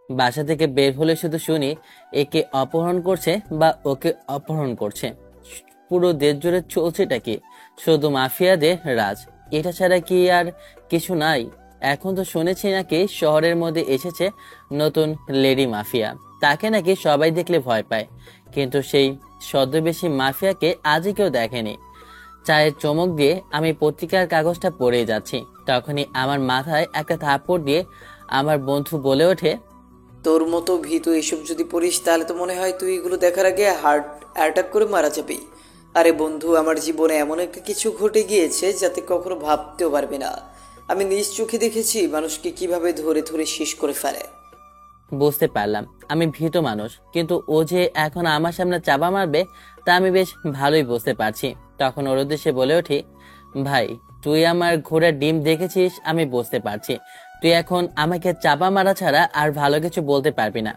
বাসা থেকে বের হলে শুধু শুনি একে অপহরণ করছে বা ওকে অপহরণ করছে। পুরো দেশ জুড়ে চলছেটা কি? শুধু মাফিয়াদের রাজ। এটা ছাড়া কি আর কিছু নাই? এখন তো শুনেছি নাকি শহরের মধ্যে এসেছে নতুন লেডি মাফিয়া। তাকে নাকি সবাই দেখলে ভয় পায়, কিন্তু সেই ছদ্মবেশী মাফিয়াকে আজই কেউ দেখেনি। চায়ের চমক দিয়ে আমি পত্রিকার কাগজটা পড়ে যাচ্ছি, তখনই আমার মাথায় একটা থাপ্পড় দিয়ে আমার বন্ধু বলে ওঠে, তোর মতো ভীতু এসব যদি পড়িস তাহলে তো মনে হয় তুই এগুলো দেখার আগে হার্ট অ্যাটাক করে মারা যাবি। আরে বন্ধু, আমার জীবনে এমন একটা কিছু ঘটে গিয়েছে যাতে কখনো ভাবতেও পারবি না। আমি নিজ চোখে দেখেছি মানুষকে কিভাবে ধরে ধরে শেষ করে ফেলে। বুঝতে পারলাম আমি ভীত মানুষ, কিন্তু ও যে এখন আমার সামনে চাপা মারবে তা আমি বেশ ভালোই বুঝতে পারছি। তখন ওর উদ্দেশ্যে বলে উঠি, ভাই তুই আমার ঘোড়ার ডিম দেখেছিস আমি বুঝতে পারছি। তুই এখন আমাকে চাপা মারা ছাড়া আর ভালো কিছু বলতে পারবি না।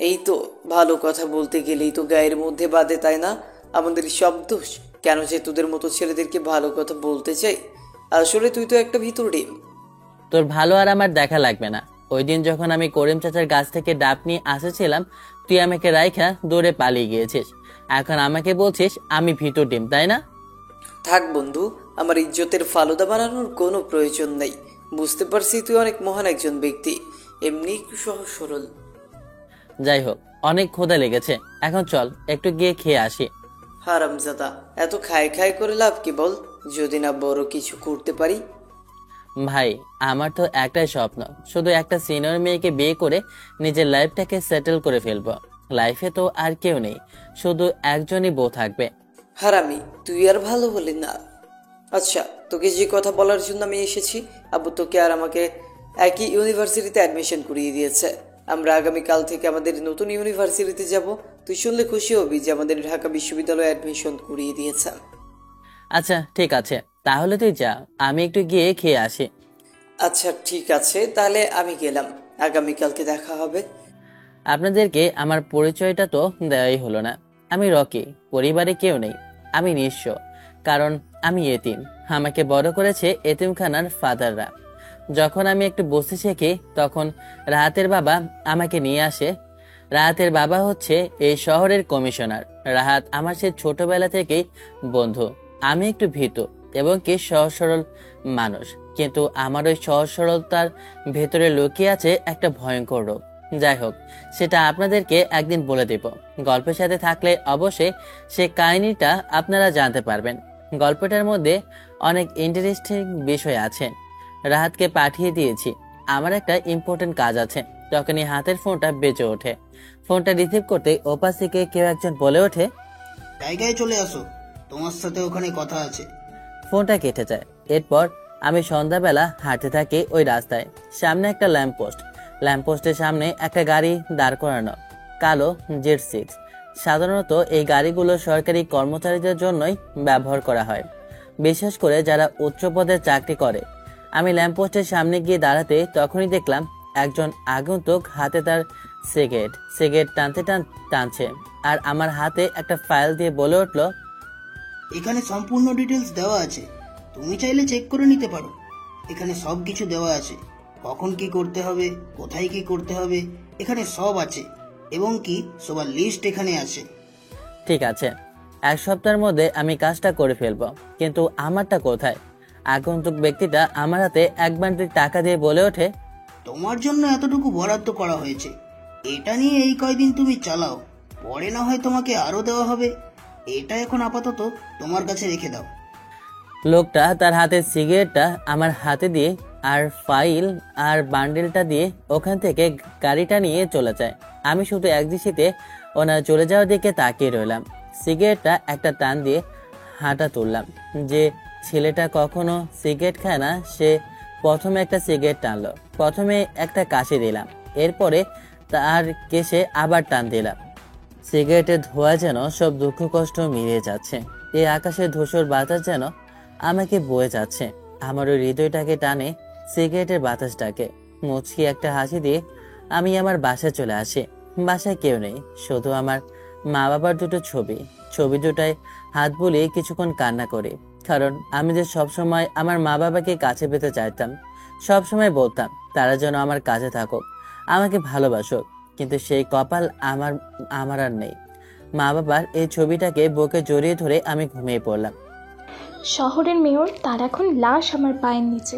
এই তো, ভালো কথা বলতে গেলেই তো গায়ের মধ্যে বাঁধে, তাই না? আমাদের সব দোষ। কেন যে তোদের মতো ছেলেদেরকে ভালো কথা বলতে চাই? আসলে তুই তো একটা ভিতর ডিম। তোর ভালো আর আমার দেখা লাগবে না। ওই দিন যখন আমি করিম চাচার গাছ থেকে ডাব নিয়ে আসেছিলাম, তুই আমাকে রাইখা দৌড়ে পালিয়ে গিয়েছিস। এখন আমাকে বলছিস আমি ভীতু ডিম, তাই না? থাক বন্ধু, আমার ইজ্জতের ফালুদা বানানোর কোনো প্রয়োজন নেই। বুঝতে পারছি তুই অনেক মহান একজন ব্যক্তি, এমনি একটু সহজ সরল। যাই হোক, অনেক ক্ষুধা লেগেছে, এখন চল একটু গিয়ে খেয়ে আসি। হারামজাদা, এত খাই খাই করে লাভ কি বল? যদি না বড় কিছু করতে পারি। ভাই আমার তো একটাই স্বপ্ন, শুধু একটা সিনিয়র মেয়েকে বিয়ে করে নিজের লাইফটাকে সেটেল করে ফেলবো। লাইফে তো আর কেউ নেই, শুধু একজনই বউ থাকবে। হারামি, তুই আর ভালো বলি না। আচ্ছা, তোকে যে কথা বলার জন্য আমি এসেছি, আব্বু তোকে আর আমাকে একই ইউনিভার্সিটিতে অ্যাডমিশন করিয়ে দিয়েছে। আমরা আগামীকাল থেকে আমাদের নতুন ইউনিভার্সিটিতে যাব। তুই শুনলে খুশি হবি যে আমাদের ঢাকা বিশ্ববিদ্যালয়ে অ্যাডমিশন করিয়ে দিয়েছে। আচ্ছা ঠিক আছে, তাহলে তুই যা, আমি একটু গিয়ে খেয়ে আসি। আচ্ছা ঠিক আছে, তাহলে আমি গেলাম। আগামীকালকে দেখা হবে। আপনাদেরকে আমার পরিচয়টা তো দেওয়াই হলো না। আমি রকি, পরিবারে কেউ নেই, আমি নিঃস্ব, কারণ আমি এতিম। আমাকে বড় করেছে এতিমখানার ফাদাররা। যখন আমি একটু বসতে শিখি তখন রাহাতের বাবা আমাকে নিয়ে আসে। রাহাতের বাবা হচ্ছে এই শহরের কমিশনার। রাহাত আমার সে ছোটবেলা থেকেই বন্ধু। আমি একটু ভীতু এবং কি সহজ সরল মানুষ, কিন্তু আমার ওই সহজ সরলতার ভেতরে লুকিয়ে আছে একটা ভয়ঙ্কর রোগ। যাই হোক, সেটা আপনাদেরকে একদিন বলে দেব। গল্পের সাথে থাকলে অবশ্যই সে কাহিনীটা আপনারা জানতে পারবেন। গল্পটার মধ্যে অনেক ইন্টারেস্টিং বিষয় আছে। রাহাতকে পাঠিয়ে দিয়েছি, আমার একটা ইম্পর্টেন্ট কাজ আছে। তখনই হাতের ফোনটা বেজে ওঠে। ফোনটা রিসিভ করতে ওপাশ থেকে কেউ একজন বলে ওঠে, জায়গায় চলে আসো, তোমার সাথে ওখানে কথা আছে। ফোনটা কেটে যায়। এরপর আমি সন্ধ্যাবেলা হাঁটতে থাকি ওই রাস্তায়। সামনে একটা ল্যাম্পপোস্ট, ল্যাম্পপোস্টের সামনে একটা গাড়ি দাঁড় করানো, কালো জেড 6। সাধারণত এই গাড়িগুলো সরকারি কর্মচারীদের জন্যই ব্যবহার করা হয়, বিশেষ করে যারা উচ্চ পদে চাকরি করে। আমি ল্যাম্পপোস্টের সামনে গিয়ে দাঁড়াতে তখনই দেখলাম একজন আগন্তুক হাতে তার সিগারেট টানছে আর আমার হাতে একটা ফাইল দিয়ে বলে উঠল, এখানে সম্পূর্ণ ডিটেলস দেওয়া আছে, তুমি চাইলে চেক করে নিতে পারো। এখানে সব কিছু দেওয়া আছে, কখন কি করতে হবে, কোথায় কি করতে হবে, এখানে সব আছে। এবং কি সবার লিস্ট এখানে আছে। ঠিক আছে, 1 সপ্তাহের মধ্যে আমি কাজটা করে ফেলবো। কিন্তু আমারটা কোথায়? আগন্তুক ব্যক্তিটা আমার হাতে এক বান্ডিল টাকা দিয়ে বলে ওঠে, তোমার জন্য এতটুকু বরাদ্দ করা হয়েছে, এটা নিয়ে এই কয়দিন তুমি চালাও, পরে না হয় তোমাকে আরো দেওয়া হবে। এটা এখন আপাতত তোমার কাছে রেখে দাও। লোকটা তার হাতে সিগারেটটা আমার হাতে দিয়ে আর ফাইল আর বান্ডেলটা দিয়ে ওখান থেকে গাড়িটা নিয়ে চলে যায়। আমি শুধু একদৃষ্টিতে ওনার চলে যাওয়ার দিকে তাকিয়ে রইলাম। সিগারেটটা একটা টান দিয়ে হাঁটা তুললাম। যে ছেলেটা কখনো সিগারেট খায় না সে প্রথমে একটা সিগারেট টানলো। প্রথমে একটা কাশি দিলাম, এরপরে তার কেশে আবার টান দিলাম। সিগারেটের ধোঁয়া যেন সব দুঃখ কষ্ট মিলিয়ে যাচ্ছে। এই আকাশের ধূসর বাতাস যেন আমাকে বয়ে যাচ্ছে। আমার ওই হৃদয়টাকে টানে সিগারেটের বাতাসটাকে। মুচকি একটা হাসি দিয়ে আমি আমার বাসায় চলে আসি। বাসায় কেউ নেই, শুধু আমার মা বাবার দুটো ছবি। ছবি দুটায় হাত বুলিয়ে কিছুক্ষণ কান্না করি, কারণ আমি যে সবসময় আমার মা বাবাকে কাছে পেতে চাইতাম। সবসময় বলতাম তারা যেন আমার কাছে থাকুক, আমাকে ভালোবাসুক, কিন্তু সেই কপাল আমার আমার আর নেই। মা বাবার এই ছবিটাকে বুকে জড়িয়ে ধরে আমি ঘুমিয়ে পড়লাম। শহরের মেয়র, তার এখন লাশ আমার পায়ের নিচে।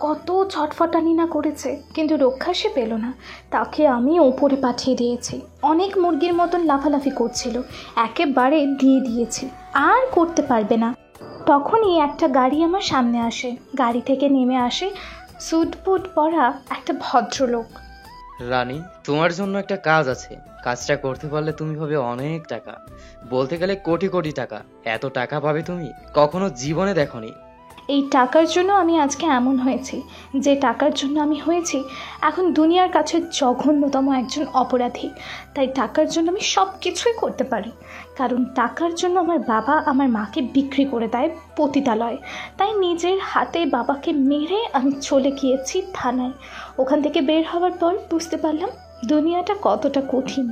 কত ছটফটানি না করেছে, কিন্তু রক্ষা সে পেল না। তাকে আমি ওপরে পাঠিয়ে দিয়েছি। অনেক মুরগির মতন লাফালাফি করছিল, একেবারে দিয়ে দিয়েছি, আর করতে পারবে না। তখনই একটা গাড়ি আমার সামনে আসে। গাড়ি থেকে নেমে আসে স্যুট বুট পরা একটা ভদ্রলোক। রানী, তোমার জন্য একটা কাজ আছে। কাজটা করতে পারলে তুমি পাবে অনেক টাকা, বলতে গেলে কোটি কোটি টাকা। এত টাকা পাবে তুমি কখনো জীবনে দেখোনি। এই টাকার জন্য আমি আজকে এমন হয়েছি। যে টাকার জন্য আমি হয়েছি, এখন দুনিয়ার কাছে জঘন্যতম একজন অপরাধী। তাই টাকার জন্য আমি সব কিছুই করতে পারি। কারণ টাকার জন্য আমার বাবা আমার মাকে বিক্রি করে দেয় পতিতালয়। তাই নিজের হাতে বাবাকে মেরে আমি চলে গিয়েছি থানায়। ওখান থেকে বের হওয়ার পর বুঝতে পারলাম দুনিয়াটা কতটা কঠিন।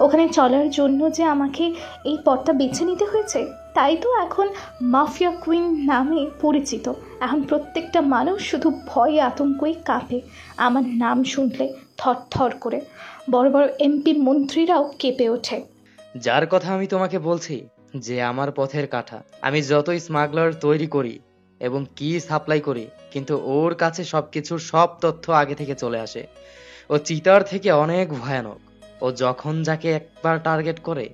ওখানে চলার জন্য যে আমাকে এই পথটা বেছে নিতে হয়েছে, তাই তো এখন মাফিয়া কুইন নামে পরিচিত। এখন প্রত্যেকটা মানুষ শুধু ভয়ে আতঙ্কই কাঁপে আমার নাম শুনলে, থরথর করে। বড় বড় এমপি মন্ত্রীরাও কেঁপে ওঠে। যার কথা আমি তোমাকে বলছি, যে আমার পথের কাঁটা। আমি যতই স্মাগলার তৈরি করি এবং কি সাপ্লাই করি, কিন্তু ওর কাছে সবকিছুর সব তথ্য আগে থেকে চলে আসে। ও চিতার থেকে অনেক ভয়ানক। ও যখন যাকে একবার টার্গেট করে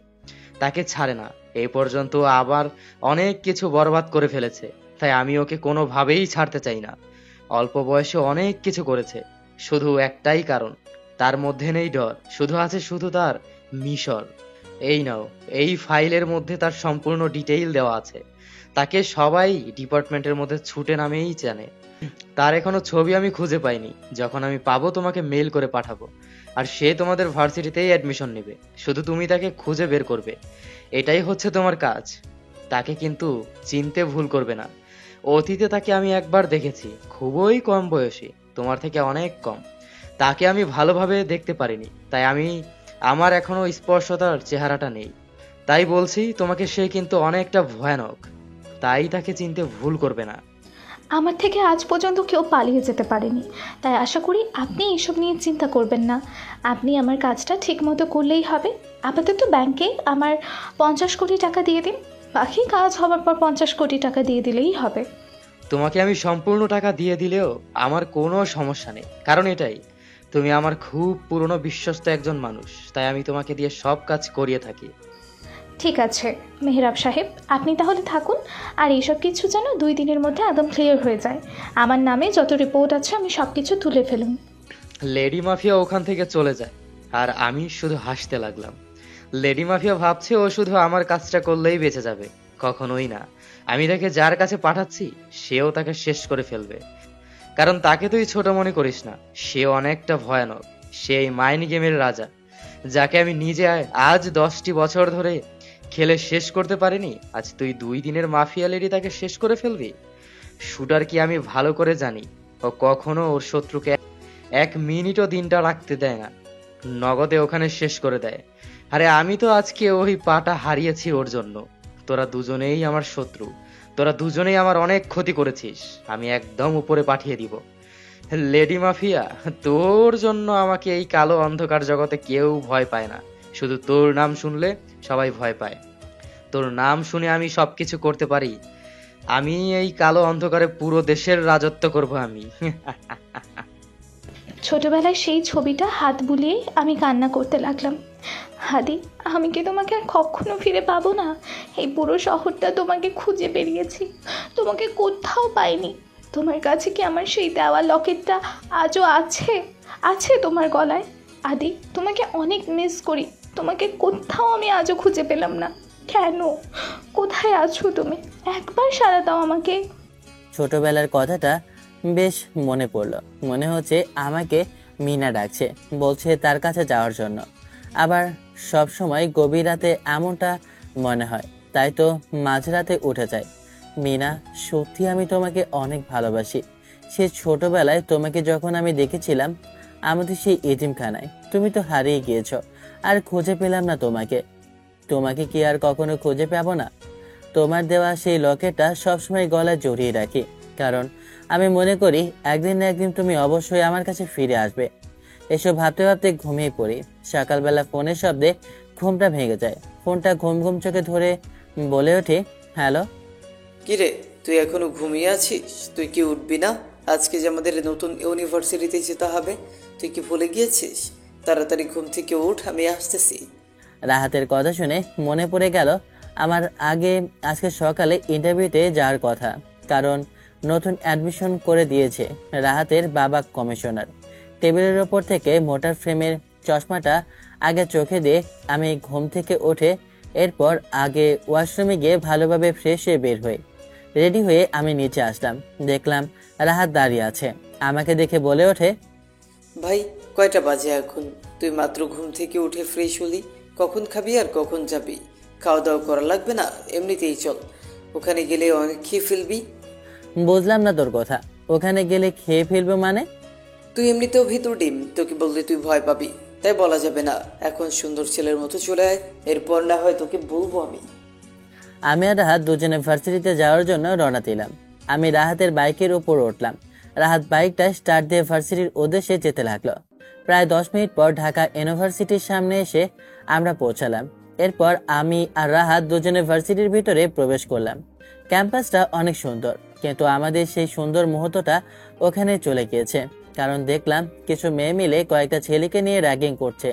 তাকে ছাড়ে না। এই পর্যন্ত আবার অনেক কিছু বরবাদ করে ফেলেছে। তাই আমি ওকে কোনোভাবেই ছাড়তে চাই না। অল্প বয়সে অনেক কিছু করেছে, শুধু একটাই কারণ, তার মধ্যে নেই ডর, শুধু আছে শুধু তার মিশর। এই নাও, এই ফাইলের মধ্যে তার সম্পূর্ণ ডিটেইল দেওয়া আছে। তাকে সবাই ডিপার্টমেন্টের মধ্যে ছুটে নামেই জানে। তার এখনো ছবি আমি খুঁজে পাইনি। যখন আমি পাবো তোমাকে মেইল করে পাঠাবো। আর সে তোমাদের ভার্সিটিতেই অ্যাডমিশন নেবে। শুধু তুমি তাকে খুঁজে বের করবে, এটাই হচ্ছে তোমার কাজ। তাকে কিন্তু চিনতে ভুল করবে না। অতীতে তাকে আমি একবার দেখেছি, খুবই কম বয়সী, তোমার থেকে অনেক কম। তাকে আমি ভালোভাবে দেখতে পারিনি, তাই আমার এখনো স্পষ্টতার চেহারাটা নেই। তাই বলছি তোমাকে, সে কিন্তু অনেকটা ভয়ানক। তাই তাকে চিনতে ভুল করবে না। আমার থেকে আজ পর্যন্ত কেউ পালিয়ে যেতে পারেনি। তাই আশা করি আপনি এইসব নিয়ে চিন্তা করবেন না। আপনি আমার কাজটা ঠিকমতো করলেই হবে। আপাতত ব্যাংকে আমার 50 কোটি টাকা দিয়ে দিন। বাকি কাজ হওয়ার পর 50 কোটি টাকা দিয়ে দিলেই হবে। তোমাকে আমি সম্পূর্ণ টাকা দিয়ে দিলেও আমার কোনো সমস্যা নেই। কারণ এটাই, তুমি আমার খুব পুরনো বিশ্বস্ত একজন মানুষ। তাই আমি তোমাকে দিয়ে সব কাজ করিয়ে থাকি। ঠিক আছে মেহরাব সাহেব, আপনি তাহলে থাকুন। আর এইসব কিছু যেন 2 দিনের মধ্যে একদম ক্লিয়ার হয়ে যায়। আমার নামে যত রিপোর্ট আছে আমি সব কিছু তুলে ফেলুন। লেডি মাফিয়া ওখান থেকে চলে যায়, আর আমি শুধু হাসতে লাগলাম। লেডি মাফিয়া ভাবছে ও শুধু আমার কাজটা করলেই বেঁচে যাবে। কখনোই না। আমি তাকে যার কাছে পাঠাচ্ছি, সেও তাকে শেষ করে ফেলবে। কারণ তাকে তুই ছোট মনে করিস না, সে অনেকটা ভয়ানক। সে এই মাইন্ড গেমের রাজা, যাকে আমি নিজে আজ 10টি বছর ধরে খেলে শেষ করতে পারিনি। আজ তুই 2 দিনের মাফিয়া লেডি তাকে শেষ করে ফেলবি? শুটার কি আমি ভালো করে জানি, ও কখনো ওর শত্রুকে 1 মিনিটও দিনটা রাখতে দেয় না। নগদে ওখানে শেষ করে দেয়। আরে আমি তো আজকে ওই পাটা হারিয়েছি ওর জন্য। তোরা দুজনেই আমার শত্রু। তোরা দুজনেই আমার অনেক ক্ষতি করেছিস। আমি একদম উপরে পাঠিয়ে দিব। লেডি মাফিয়া, তোর জন্য আমাকে এই কালো অন্ধকার জগতে কেউ ভয় পায় না। শুধু তোর নাম শুনলে সবাই ভয় পায়। তোর নাম শুনে আমি সবকিছু করতে পারি। আমি এই কালো অন্ধকারে পুরো দেশের রাজত্ব করব আমি। ছোটবেলায় সেই ছবিটা হাত বুলিয়ে আমি কান্না করতে লাগলাম। হাদি, আমি কি তোমাকে আর কখনো ফিরে পাবো না? এই পুরো শহরটা তোমাকে খুঁজে বেরিয়েছি, তোমাকে কোথাও পাইনি। তোমার কাছে কি আমার সেই দেওয়া লকেটটা আজও আছে? আছে তোমার গলায়? আদি, তোমাকে অনেক মিস করি। তোমাকে কোথাও আমি আজও খুঁজে পেলাম না। কেন? কোথায় আছো তুমি? একবার সাড়া দাও আমাকে। ছোটবেলার কথাটা বেশ মনে পড়লো। মনে হচ্ছে আমাকে মিনা ডাকছে, বলছে তার কাছে যাওয়ার জন্য। আবার সব সময় গভীর রাতে এমনটা মনে হয়, তাই তো মাঝরাতে উঠে যায়। মিনা, সত্যি আমি তোমাকে অনেক ভালোবাসি। সে ছোটবেলায় তোমাকে যখন আমি দেখেছিলাম আমাদের সেই এতিমখানায়, তুমি তো হারিয়ে গিয়েছো, আর খুঁজে পেলাম না তোমাকে। তোমাকে কি আর কখনো খুঁজে পাবো না? তোমার দেওয়া সেই লকেটটা সবসময় গলায় জড়িয়ে রাখি, কারণ আমি মনে করি একদিন না একদিন তুমি অবশ্যই আমার কাছে ফিরে আসবে এসব ভাবতে ভাবতে ঘুমিয়ে পড়ি। সকালবেলা ফোনের শব্দে ঘুমটা ভেঙে যায়। ফোনটা ঘুম ঘুম চোখে ধরে বলে ওঠে, হ্যালো। কিরে, তুই এখনো ঘুমিয়ে আছিস? তুই কি উঠবি না? আজকে যে আমাদের নতুন ইউনিভার্সিটিতে যেতে হবে, তুই কি ভুলে গিয়েছিস? তাড়াতাড়ি ঘুম থেকে উঠ, আমি আসতেছি। রাহাতের কথা শুনে মনে পড়ে গেল আমার আজকে সকালে ইন্টারভিউতে যাওয়ার কথা, কারণ নতুন অ্যাডমিশন করে দিয়েছে রাহাতের বাবা কমিশনার। টেবিলের ওপর থেকে মোটা ফ্রেমের চশমাটা আগে চোখে দিয়ে আমি ঘুম থেকে উঠে এরপর আগে ওয়াশরুমে গিয়ে ভালোভাবে ফ্রেশ হয়ে বের হই। রেডি হয়ে আমি নিচে আসলাম, দেখলাম রাহাত দাঁড়িয়ে আছে। আমাকে দেখে বলে ওঠে, ভাই, কয়টা বাজে এখন? তুই মাত্র ঘুম থেকে উঠে ফ্রেশ হলি, কখন খাবি আর কখন যাবি? খাওয়া দাওয়া করা লাগবে না, এমনিতেই চল। ওখানে গেলে অনেক খেয়ে ফেলবি। বুঝলাম না তোর কথা। ওখানে গেলে খেয়ে ফেলবো মানে? তুই এমনিতেও ভিতর ডিম, তোকে বললে তুই ভয় পাবি, তাই বলা যাবে না। এখন সুন্দর ছেলের মতো চলে আয়, এরপর না হয় তোকে বলবো আমি। আমি আর রাহাত দুজনে ভার্সিটিতে যাওয়ার জন্য রওনা দিলাম। আমি রাহাতের বাইকের উপর উঠলাম। রাহাত বাইকটা স্টার্ট দিয়ে ভার্সিটির উদ্দেশ্যে যেতে লাগলো। প্রায় 10 মিনিট পর ঢাকা ইউনিভার্সিটির সামনে এসে আমরা পৌঁছালাম। এরপর আমি আর রাহাত দুজনে ভার্সিটির ভিতরে প্রবেশ করলাম। ক্যাম্পাসটা অনেক সুন্দর, কিন্তু আমাদের সেই সুন্দর মুহূর্তটা ওখানে চলে গিয়েছে। কারণ দেখলাম কিছু মেয়ে মিলে কয়েকটা ছেলেকে নিয়ে র্যাগিং করছে।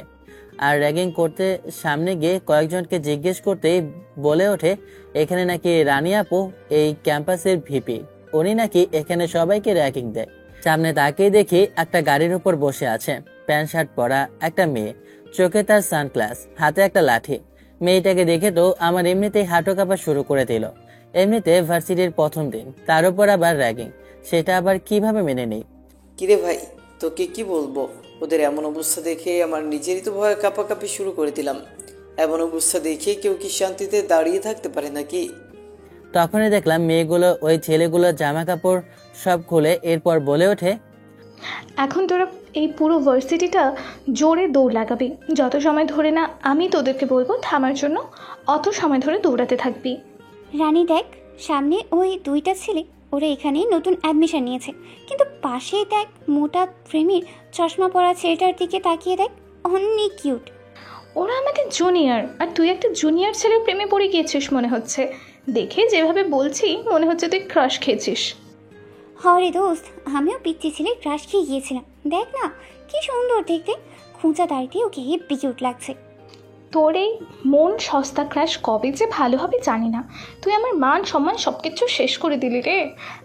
আর র্যাগিং করতে সামনে গিয়ে কয়েকজনকে জিজ্ঞেস করতেই বলে ওঠে, এখানে নাকি রানী আপু এই ক্যাম্পাসের ভিপি, উনি নাকি এখানে সবাইকে র্যাগিং দেয়। সামনে তাকিয়ে দেখি একটা গাড়ির উপর বসে আছে প্যান্ট শার্ট পরা একটা মেয়ে, চোখে তার সানগ্লাস, হাতে একটা লাঠি। মেয়েটাকে দেখে তো আমার এমনিতেই হাঁটু কাঁপা শুরু করে দিল। এমনিতে ভার্সিটির প্রথম দিন, তার উপর আবার র্যাগিং, সেটা আবার কিভাবে মেনে নেই? কিরে ভাই, তোকে কি বলবো? ওদের এমন অবস্থা দেখে আমার নিজেরই তো ভয় কাঁপাকাঁপি শুরু করে দিলাম। এমন অবস্থা দেখে কেউ কি শান্তিতে দাঁড়িয়ে থাকতে পারে নাকি? তখনই দেখলাম মেয়েগুলো ওই ছেলেগুলোর জামা কাপড় সব খুলে এরপর বলে ওঠে, এখন তোরা এই পুরো ভার্সিটিটা জোরে দৌড় লাগাবি। যত সময় ধরে না আমি তোদেরকে বলবো থামার জন্য, অত সময় ধরে দৌড়াতে থাকবি। রানী দেখ, সামনে ওই দুইটা ছেলে, ওরা এখানেই নতুন অ্যাডমিশন নিয়েছে, কিন্তু পাশেই দেখ মোটা ফ্রেমের চশমা পরা ছেলেটার দিকে তাকিয়ে দেখ, অনেক কিউট। ওরা আমাদের জুনিয়র, আর তুই একটা জুনিয়র ছেলের প্রেমে পড়ে গিয়েছিস মনে হচ্ছে। দেখে যেভাবে বলছি মনে হচ্ছে তুই ক্রাশ খেয়েছিস। হরে দোস্ত, আমিও পিচ্ছি ছেলে ক্রাশ খেয়ে গিয়েছিলাম। দেখ না কি সুন্দর দেখতে, খুঁচা দাড়িতে ওকে হেব্বি কিউট লাগছে। তোর এই মন সস্তা ক্রাশ কবে যে ভালো হবে জানি না। তুই আমার মান সম্মান সব কিছু শেষ করে দিলি রে।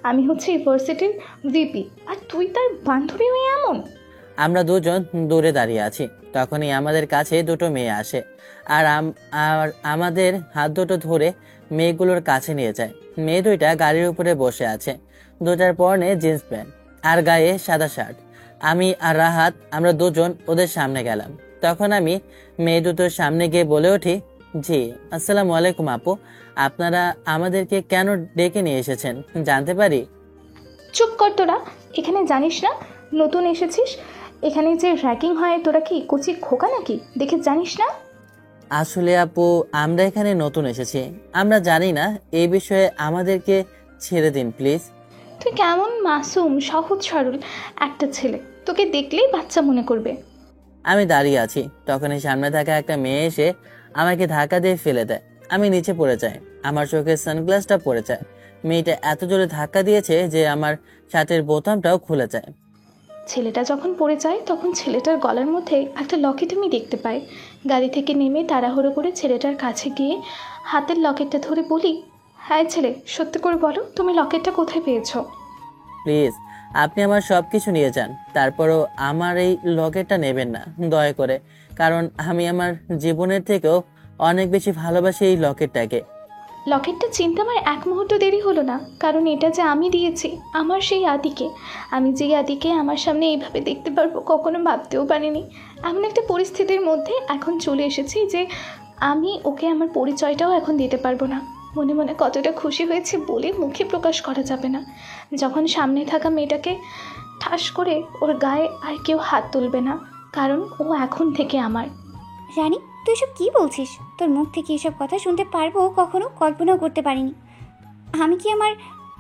আমি হচ্ছে ইউনিভার্সিটির ভিপি, আর তুই তার বান্ধবী হয়ে এমন। আমরা দুজন দূরে দাঁড়িয়ে আছি। তখনই আমাদের কাছে দুটো মেয়ে আসে আর আমাদের হাত দুটো ধরে মেয়েগুলোর কাছে নিয়ে যায়। মেয়ে দুইটা গাড়ির উপরে বসে আছে, দুটার পরনে জিন্স প্যান্ট আর গায়ে সাদা শার্ট। আমি আর রাহাত আমরা দুজন ওদের সামনে গেলাম। তখন আমি মেয়ে দুটোর সামনে গিয়ে বলে উঠি, জি আসসালামু আলাইকুম আপু, আপনারা আমাদেরকে কেন ডেকে নিয়ে এসেছেন জানতে পারি? চুপ কর তোরা, এখানে জানিস না নতুন এসেছিস? এখানে যে র্যাগিং হয় তোরা কি কচি খোকা নাকি? দেখে জানিস না? আসলে আপু, আমরা এখানে নতুন এসেছি, আমরা জানি না, এই বিষয়ে আমাদেরকে ছেড়ে দিন প্লিজ। তুই কেমন মাসুম সহজ সরল একটা ছেলে, তোকে দেখলেই বাচ্চা মনে করবে। আমি দাঁড়িয়ে আছি, তখনই সামনে থাকা একটা মেয়ে এসে আমাকে ধাক্কা দিয়ে ফেলে দেয়। আমি নিচে পড়ে যাই, আমার চোখের সানগ্লাসটা পড়ে যায়। মেয়েটা এত জোরে ধাক্কা দিয়েছে যে আমার শার্টের বোতামটাও খুলে যায়। ছেলেটা যখন পড়ে যায় তখন ছেলেটার গলার মধ্যে একটা লকেট আমি দেখতে পাই। গাড়ি থেকে নেমে তাড়াহুড়ো করে ছেলেটার কাছে গিয়ে হাতের লকেটটা ধরে বলি, হ্যাঁ ছেলে, সত্যি করে বলো তুমি লকেটটা কোথায় পেয়েছো? প্লিজ আপনি আমার সব কিছু নিয়ে যান, তারপরও আমার এই লকেটটা নেবেন না দয়া করে, কারণ আমি আমার জীবনের থেকেও অনেক বেশি ভালোবাসি এই লকেটটাকে। লকেটটা চিনতে আমার এক মুহূর্ত দেরি হলো না, কারণ এটা যে আমি দিয়েছি আমার সেই আদিকে। আমি যে আদিকে আমার সামনে এইভাবে দেখতে পারবো কখনো ভাবতেও পারিনি। এমন একটা পরিস্থিতির মধ্যে এখন চলে এসেছি যে আমি ওকে আমার পরিচয়টাও এখন দিতে পারবো না। মনে মনে কতটা খুশি হয়েছে বলে মুখে প্রকাশ করা যাবে না। যখন সামনে থাকা মেয়েটাকে ঠাস করে ওর গায়ে আর কেউ হাত তুলবে না, কারণ ও এখন থেকে আমার। রানী, তুই সব কি বলছিস? তোর মুখ থেকে এসব কথা শুনতে পারবো কখনো কল্পনাও করতে পারিনি। আমি কি আমার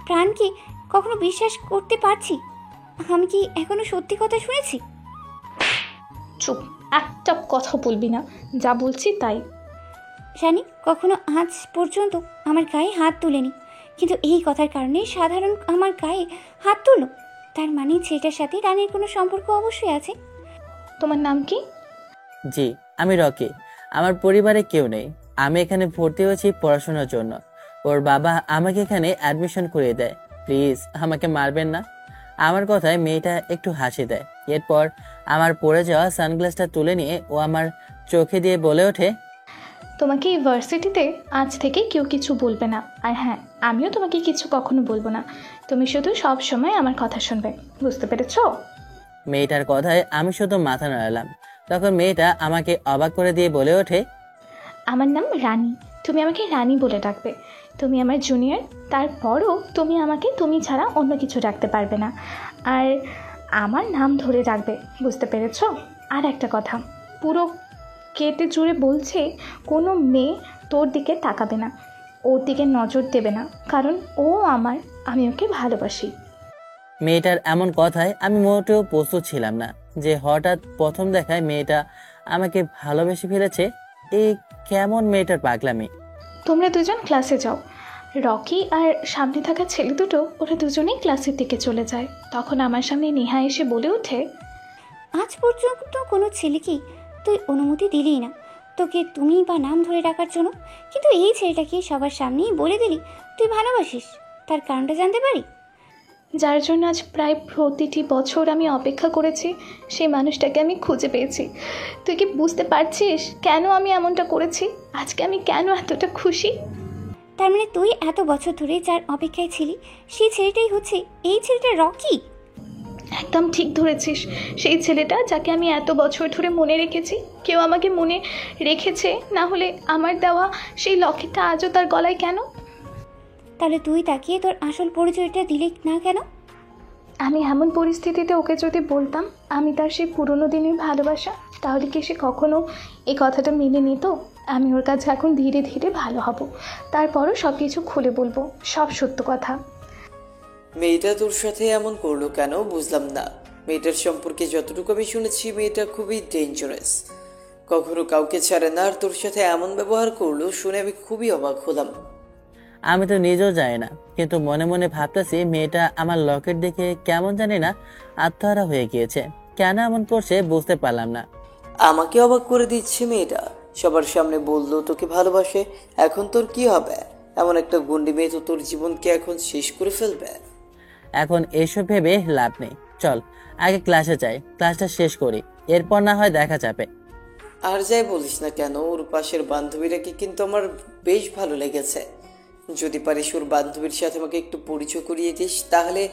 প্রাণকে কখনো বিশ্বাস করতে পারছি? আমি কি এখনো সত্যি কথা শুনেছি? চুপ, একটা কথা বলবি না, যা বলছি তাই। রানী কখনো আজ পর্যন্ত আমার গায়ে হাত তুলেনি, কিন্তু এই কথার কারণে সাধারণ আমার গায়ে হাত তুললো। তার মানে ছেলেটার সাথে রানীর কোনো সম্পর্ক অবশ্যই আছে। তোমার নাম কি? জি, আমি রকি। আমার পরিবারে কেউ নেই। আমি এখানে ভর্তি হয়েছি পড়াশোনার জন্য। ওর বাবা আমাকে এখানে অ্যাডমিশন করিয়ে দেয়। প্লিজ আমাকে মারবেন না। আমার কথায় মেয়েটা একটু হাসি দেয়। এরপর আমার পড়ে যাওয়া সানগ্লাসটা তুলে নিয়ে ও আমার চোখে দিয়ে বলে ওঠে, তোমাকে ইউনিভার্সিটিতে আজ থেকে কেউ কিছু বলবে না, আর হ্যাঁ, আমিও তোমাকে কিছু কখনো বলবো না। তুমি শুধু সব সময় আমার কথা শুনবে, বুঝতে পেরেছো? মেয়েটার কথায় আমি শুধু মাথা নাড়ালাম। তখন মেয়েটা আমাকে অবাক করে দিয়ে বলে ওঠে, আমার নাম রানী, তুমি আমাকে রানী বলে ডাকবে। তুমি আমার জুনিয়র, তারপরও তুমি আমাকে তুমি ছাড়া অন্য কিছু ডাকতে পারবে না, আর আমার নাম ধরে ডাকবে, বুঝতে পেরেছো? আর একটা কথা, পুরো কেটে জুড়ে বলছে, কোনো মেয়ে তোর দিকে তাকাবে না, ওর দিকে নজর দেবে না, কারণ ও আমার, আমি ওকে ভালোবাসি। মেয়েটার এমন কথায় আমি মোটেও প্রস্তুত ছিলাম না যে হঠাৎ প্রথম দেখায় মেয়েটা আমাকে ভালোবেসে ফেলেছে। এই কেমন মেয়েটার পাগলামি। তোমরা দুজন ক্লাসে যাও। রকি আর সামনে থাকা ছেলে দুটো, ওরা দুজনেই ক্লাসের দিকে চলে যায়। তখন আমার সামনে নেহা এসে বলে ওঠে, আজ পর্যন্ত কোনো ছেলেকেই তুই অনুমতি দিলি না তোকে তুমি বা নাম ধরে ডাকার জন্য, কিন্তু এই ছেলেটাকে সবার সামনেই বলে দিলি তুই ভালোবাসিস। তার কারণটা জানতে পারি? যার জন্য আজ প্রায় প্রতিটি বছর আমি অপেক্ষা করেছি, সেই মানুষটাকে আমি খুঁজে পেয়েছি। তুই কি বুঝতে পারছিস কেন আমি এমনটা করেছি? আজকে আমি কেন এতটা খুশি? তার মানে তুই এত বছর ধরে যার অপেক্ষায় ছিলি সেই ছেলেটাই হচ্ছে এই ছেলেটা রকি? একদম ঠিক ধরেছিস, সেই ছেলেটা যাকে আমি এত বছর ধরে মনে রেখেছি। কেউ আমাকে মনে রেখেছে, না হলে আমার দেওয়া সেই লকেটটা আজও তার গলায় কেন? তাহলে তুই তাকে তোর আসল পরিচয়টা দিলি না কেন? আমি এমন পরিস্থিতিতে ওকে যদি বলতাম আমি তার সেই পুরনো দিনের ভালোবাসা, তাহলে কি সে কখনো এই কথাটা মেনে নিত? আমি ওর কাছে এখন ধীরে ধীরে ভালো হব, তারপরও সব কিছু খুলে বলবো, সব সত্য কথা। মেয়েটা তোর সাথে এমন করলো কেন বুঝলাম না। মেয়েটার সম্পর্কে যতটুকু আমি শুনেছি, মেয়েটা খুবই ডেঞ্জারাস, কখনো কাউকে ছাড়ে না, আর তোর সাথে এমন ব্যবহার করলো শুনে আমি খুবই অবাক হলাম। আমি তো নিজেও জানি না, কিন্তু মনে মনে ভাবতেছি মেয়েটা আমার লকেট দেখে কেমন জানি না আত্মহারা হয়ে গিয়েছে। কেন এমন করছে বুঝতে পারলাম না। আমাকে অবাক করে দিচ্ছে মেয়েটা। সবার সামনে বললো তোকে ভালোবাসে, এখন তোর কি হবে? এমন একটা গুন্ডি মেয়ে তো তোর জীবনকে এখন শেষ করে ফেলবে। এখন এসব ভেবে লাভ নেই, চল আগে ক্লাসে যাই, ক্লাসটা শেষ করি, এরপর না হয় দেখা যাবে। আর যাই বলিস না কেন, ওর পাশের বান্ধবীরাকে কিন্তু আমার বেশ ভালো লেগেছে। যদি পারিস ওর বান্ধবীর সাথে আমাকে একটু পরিচয় করিয়ে দিস, তাহলে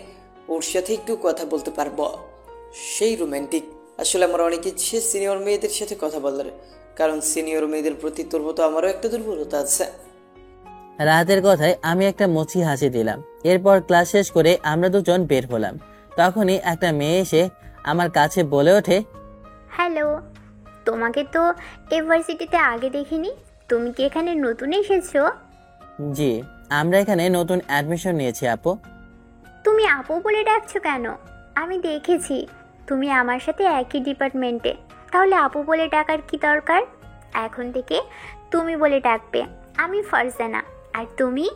ওর সাথে একটু কথা বলতে পারবো। সেই রোমান্টিক। আসলে আমার অনেক ইচ্ছে সিনিয়র মেয়েদের সাথে কথা বলার, কারণ সিনিয়র মেয়েদের প্রতি তোর মতো আমারও একটা দুর্বলতা আছে। রাতের কথায় আমি একটা মুচকি হাসি দিলাম। এরপর ক্লাস শেষ করে আমরা দুজন বের হলাম। তখনই একটা মেয়ে এসে আমার কাছে বলে ওঠে, হ্যালো, তোমাকে তো ইউনিভার্সিটিতে আগে দেখিনি, তুমি কি এখানে নতুন এসেছো? জি, আমরা এখানে নতুন অ্যাডমিশন নিয়েছি আপু। তুমি আপু বলে ডাকছো কেন? আমি দেখেছি তুমি আমার সাথে একই ডিপার্টমেন্টে, তাহলে আপু বলে ডাকার কি দরকার? এখন থেকে তুমি বলে ডাকবে। আমি ফারজানা, আর তুমি?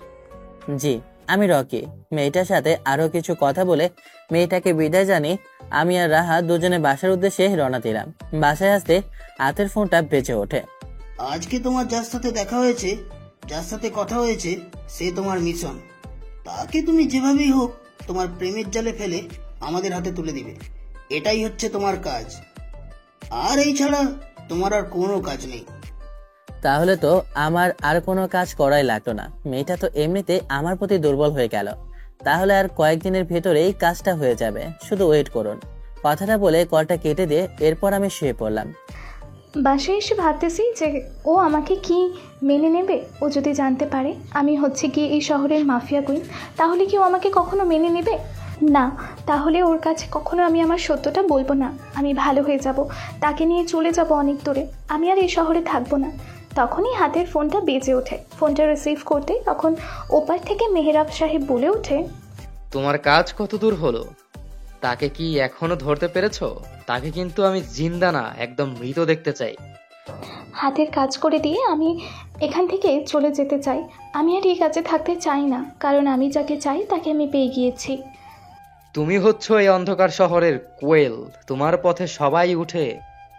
জি, আমি রকি। মেয়েটার সাথে আরো কিছু কথা বলে মেয়েটাকে বিদায় জানিয়ে আমি আর রাহা দুজনে বাসার উদ্দেশ্যে রওনা দিলাম। বাসায় আসতে হাতের ফোনটা বেজে ওঠে। আজকে তোমার যার সাথে দেখা হয়েছে, যার সাথে কথা হয়েছে, সে তোমার মিশন। তাকে তুমি যেভাবেই হোক তোমার প্রেমের জালে ফেলে আমাদের হাতে তুলে দিবে, এটাই হচ্ছে তোমার কাজ। আর এই ছাড়া তোমার আর কোনো কাজ নেই। তাহলে তো আমার আর কোনো কাজ করাই লাগতো না। মেয়েটা তো এমনিতে আমার প্রতি দুর্বল হয়ে গেল, তাহলে আর কয়েকদিনের ভেতরেই কাজটা হয়ে যাবে, শুধু ওয়েট করুন। কথাটা বলে কলটা কেটে দিয়ে এরপর আমি শুয়ে পড়লাম। বাসায় এসে ভাবতেছি যে ও আমাকে কি মেনে নেবে। ও যদি জানতে পারে আমি হচ্ছে কি এই শহরের মাফিয়া কুইন, তাহলে কি ও আমাকে কখনো মেনে নেবে? না, তাহলে ওর কাছে কখনো আমি আমার সত্যটা বলবো না। আমি ভালো হয়ে যাব, তাকে নিয়ে চলে যাব অনেক দূরে, আমি আর এই শহরে থাকবো না। তখনই হাতের ফোনটা বেজে ওঠে। ফোনটা রিসিভ করতে তখন ওপার থেকে মেহরাব সাহেব বলে ওঠে, তোমার কাজ কত দূর হলো? তাকে কি এখনো ধরতে পেরেছো? তাকে কিন্তু আমি জিন্দা না, একদম মৃত দেখতে চাই। হাতের কাজ করে দিয়ে আমি এখান থেকে চলে যেতে চাই। আমি আর এই কাজে থাকতে চাই না, কারণ আমি যাকে চাই তাকে আমি পেয়ে গিয়েছি। তুমি হচ্ছ এই অন্ধকার শহরের কোয়েল। তোমার পথে সবাই উঠে,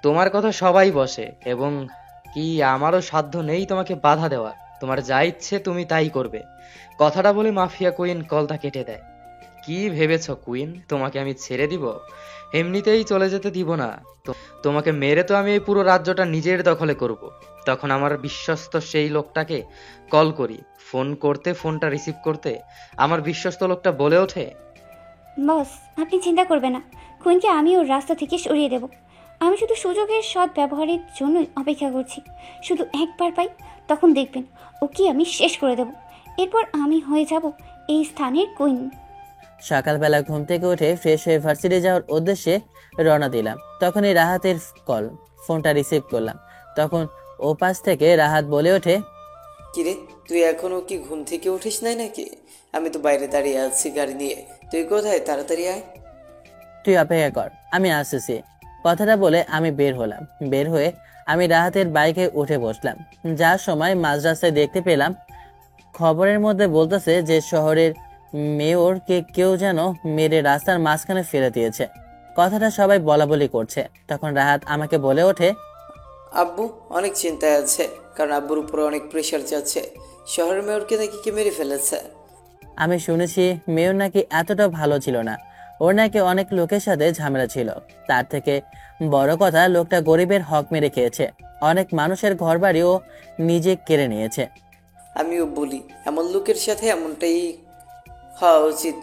তোমার কথা সবাই বসে, এবং কি আমারও সাধ্য নেই তোমাকে বাধা দেওয়ার। তোমার যা ইচ্ছে তুমি তাই করবে। কথাটা বলে মাফিয়া কুইন কলটা কেটে দেয়। কি ভেবেছ কুইন, তোমাকে আমি ছেড়ে দিব? এমনিতেই চলে যেতে দিব না। তোমাকে মেরে তো আমি এই পুরো রাজ্যটা নিজের দখলে করব। তখন আমার বিশ্বস্ত সেই লোকটাকে কল করি। ফোন করতে, ফোনটা রিসিভ করতে আমার বিশ্বস্ত লোকটা বলে ওঠে, বস, আপনি চিন্তা করবেন না, কুইনকে আমি ওর রাস্তা থেকে সরিয়ে দেব। আমি শুধু সুযোগের সৎ ব্যবহারের জন্যই অপেক্ষা করছি। শুধু একবার পাই, তখন দেখবেন ওকে আমি শেষ করে দেব। এরপর আমি হয়ে যাব এই স্থানের কুইন। সকালবেলা ঘুম থেকে উঠে ফ্রেশ হয়ে ভার্সিটি যাওয়ার উদ্দেশ্যে রওনা দিলাম। তখনই রাহাতের কল। ফোনটা রিসিভ করলাম। তখন ও পাশ থেকে রাহাত বলে ওঠে, কিরে, তুই এখনো কি ঘুম থেকে উঠিস নাই নাকি? আমি তো বাইরে দাঁড়িয়ে আছি গাড়ি নিয়ে। তুই কোথায়? তাড়াতাড়ি আয়। তুই অপেক্ষা কর, আমি আসতেছি। কথাটা বলে আমি বের হলাম। বের হয়ে আমি রাহাতের বাইকে উঠে বসলাম। যার সময় মাঝ রাস্তায় দেখতে পেলাম খবরের মধ্যে বলতেছে যে শহরের মেয়রকে কেউ যেন মেরে রাস্তার মাঝখানে ফেলে দিয়েছে। কথাটা সবাই বলা বলি করছে। তখন রাহাত আমাকে বলে ওঠে, আব্বু অনেক চিন্তায় আছে, কারণ আব্বুর উপরে অনেক প্রেশার যাচ্ছে। শহরের মেয়রকে নাকি কে মেরে ফেলেছে। আমি শুনেছি মেয়র নাকি এতটা ভালো ছিল না। ওর নাকি অনেক লোকের সাথে ঝামেলা ছিল। তার থেকে বড় কথা, লোকটা গরিবের হক মেরে খেয়েছে। অনেক মানুষের ঘরবাড়িও নিজে কেড়ে নিয়েছে। আমিও বলি, এমন লোকের সাথে এমনটাই হওয়া উচিত,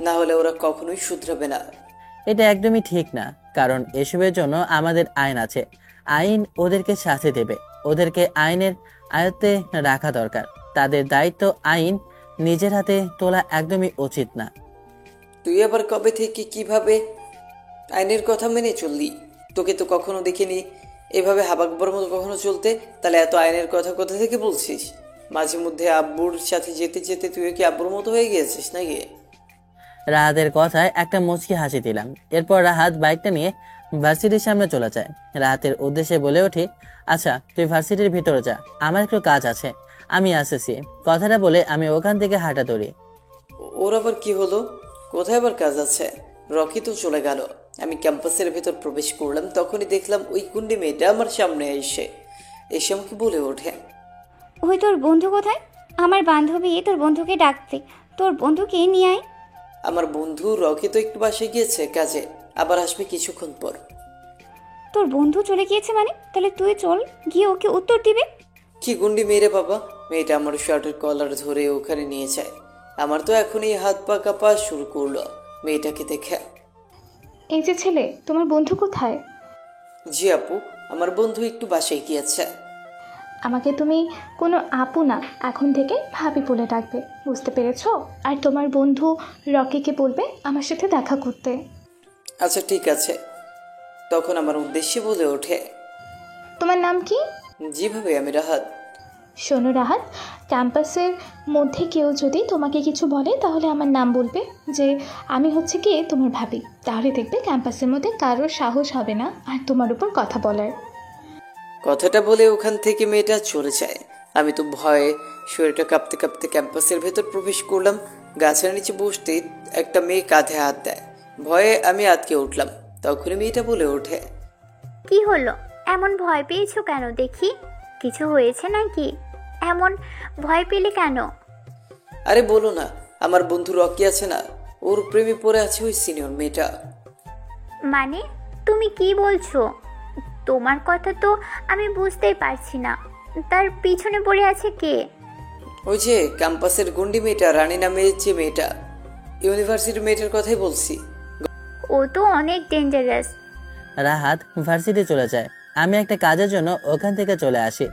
না হলে ওরা কখনোই শুধরাবে না। এটা একদমই ঠিক না, কারণ এসবের জন্য আমাদের আইন আছে। আইন ওদেরকে শাস্তি দেবে। ওদেরকে আইনের আয়ত্তে রাখা দরকার। তাদের দায়িত্ব আইন নিজের হাতে তোলা একদমই উচিত না। তুই আবার কবে থেকে কিভাবে আইনের কথা মেনে চললি? তোকে তো কখনো দেখিনি এভাবে হাবাকবার মতো কখনো চলতে। তাহলে এত আইনের কথা কোথা থেকে বলছিস? মাঝে মধ্যে আব্বুর সাথে যেতে যেতে তুই কি আব্বুর মতো হয়ে গিয়েছিস নাকি? রাহাতের কথায় একটা মুচকি হাসি দিলাম। এরপর রাহাত বাইকটা নিয়ে ভার্সিটির সামনে চলে যায়। রাহাতের উদ্দেশ্যে বলে উঠি, আচ্ছা তুই ভার্সিটির ভিতরে যা, আমার একটু কাজ আছে, আমি আসতেছি। কথাটা বলে আমি ওখান থেকে হাঁটা ধরি। ওর আবার কি হলো? কোথায় আবার কাজ আছে? রকি তো চলে গেল। আমি ক্যাম্পাসের ভেতর প্রবেশ করলাম, তখনই দেখলাম ওই কুন্ডি মেয়েটা আমার সামনে এসে আমাকে বলে ওঠে, ওই তোর বন্ধু কোথায়? আমার বান্ধবী তোর বন্ধুকে ডাকতে, তোর বন্ধুকে নিয়ে আয়। আমার বন্ধু রকি তো একটু বাসায় গিয়েছে কাজে, আবার আসবে কিছুক্ষণ পর। তোর বন্ধু চলে গিয়েছে মানে? তাহলে তুই চল, গিয়ে ওকে উত্তর দিবে। কি গুন্ডি মেরে বাবা! মেয়েটা আমার শার্টের কলার ধরে ওখানে নিয়ে যায়। আমার তো এখনই হাত পা কাঁপা শুরু করলো মেয়েটাকে দেখে। এই যে ছেলে, তোমার বন্ধু কোথায়? জি আপু, আমার বন্ধু একটু বাসায় গিয়েছে। আমাকে তুমি কোনো আপু না, এখন থেকে ভাবি বলে ডাকবে, বুঝতে পেরেছো? আর তোমার বন্ধু রকিকে বলবে আমার সাথে দেখা করতে। আচ্ছা ঠিক আছে। তখন আমার উদ্দেশ্যে বলে ওঠে, তোমার নাম কি? যেভাবে আমি রাহাত। শোনো রাহাত, ক্যাম্পাসের মধ্যে কেউ যদি তোমাকে কিছু বলে তাহলে আমার নাম বলবে, যে আমি হচ্ছে কি তোমার ভাবি। তাহলে দেখবে ক্যাম্পাসের মধ্যে কারোর সাহস হবে না আর তোমার উপর কথা বলার। কথাটা বলে ওখান থেকে মেয়েটা চলে যায়। আমি তো ভয়ে শরীরটা কাঁপতে কাঁপতে ক্যাম্পাসের ভেতর প্রবেশ করলাম। গাছের নিচে বসতেই একটা মেয়ে কাঁধে হাত দেয়। ভয়ে আমি আটকে উঠলাম। তখনই মেয়েটা বলে ওঠে, কি হলো? এমন ভয় পেয়েছো কেন দেখি? কিছু হয়েছে নাকি? এমন ভয় পেলে কেন? আরে বলো না, আমার বন্ধু রকি আছে না, ওর প্রেমে পড়ে আছে ওই সিনিয়র মেয়েটা। মানে তুমি কি বলছো? তোমার কথা তো আমি বুঝতেই পারছি না। তার পিছনে পড়ে আছে কে? ওই যে ক্যাম্পাসের গুন্ডি মেয়েটা, রানী নামের যে মেয়েটা, ইউনিভার্সিটির মেয়েটার কথাই বলছি। ও তো অনেক ডেঞ্জারাস। রাহাত ভার্সিটি চলে যায়। আমি একটা কাজের জন্য ওখান থেকে চলে আসি।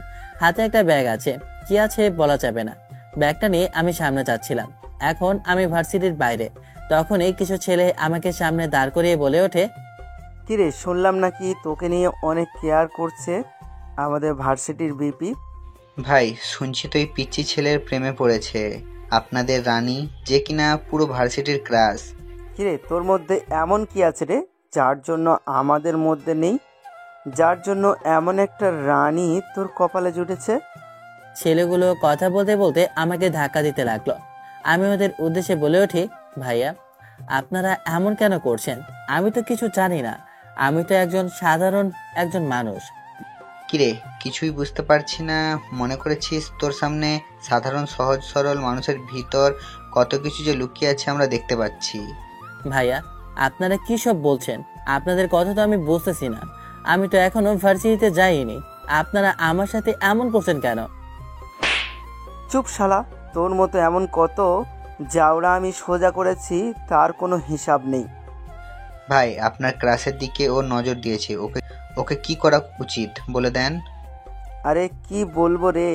হাতে একটা ব্যাগ আছে, কি আছে বলা যাবে না। ব্যাগটা নিয়ে আমি সামনে যাচ্ছিলাম। এখন আমি ভার্সিটির বাইরে। তখনই কিছু ছেলে আমাকে সামনে দাঁড় করিয়ে বলে ওঠে, কিরে, শুনলাম নাকি তোকে নিয়ে অনেক কেয়ার করছে আমাদের ভার্সিটির বিপি। ভাই শুনছি তো এই পিচ্চি ছেলের প্রেমে পড়েছে আপনাদের রানী, যে কিনা পুরো ভার্সিটির ক্রাশ। কিরে, তোর মধ্যে এমন কি আছে রে যার জন্য আমাদের মধ্যে নেই, যার জন্য এমন একটা রানী তোর কপালে জুটেছে। ছেলেগুলো কথা বলতে বলতে আমাকে ধাক্কা দিতে লাগলো। আমি ওদের উদ্দেশ্যে বলে উঠি, ভাইয়া আপনারা এমন কেন করছেন? আমি তো কিছু জানি না, আমি তো একজন সাধারণ একজন মানুষ। কিরে, কিছুই বুঝতে পারছি না। মনে করেছিস তোর সামনে সাধারণ সহজ সরল মানুষের ভিতর কত কিছু যে লুকিয়ে আছে আমরা দেখতে পাচ্ছি। ভাইয়া আপনারা কি সব বলছেন? আপনাদের কথা তো আমি বুঝতেছি না। আমি তো এখনো ভার্সিটিতে যাইনি, আপনারা আমার সাথে এমন করছেন কেন? চুপ শালা, তোর মতো এমন কত যাওরা আমি সোজা করেছি তার কোনো হিসাব নেই। ভাই, আপনার ক্লাসের দিকে ও নজর দিয়েছে, ওকে ওকে কি করা উচিত বলে দেন। আরে কি বলবো রে,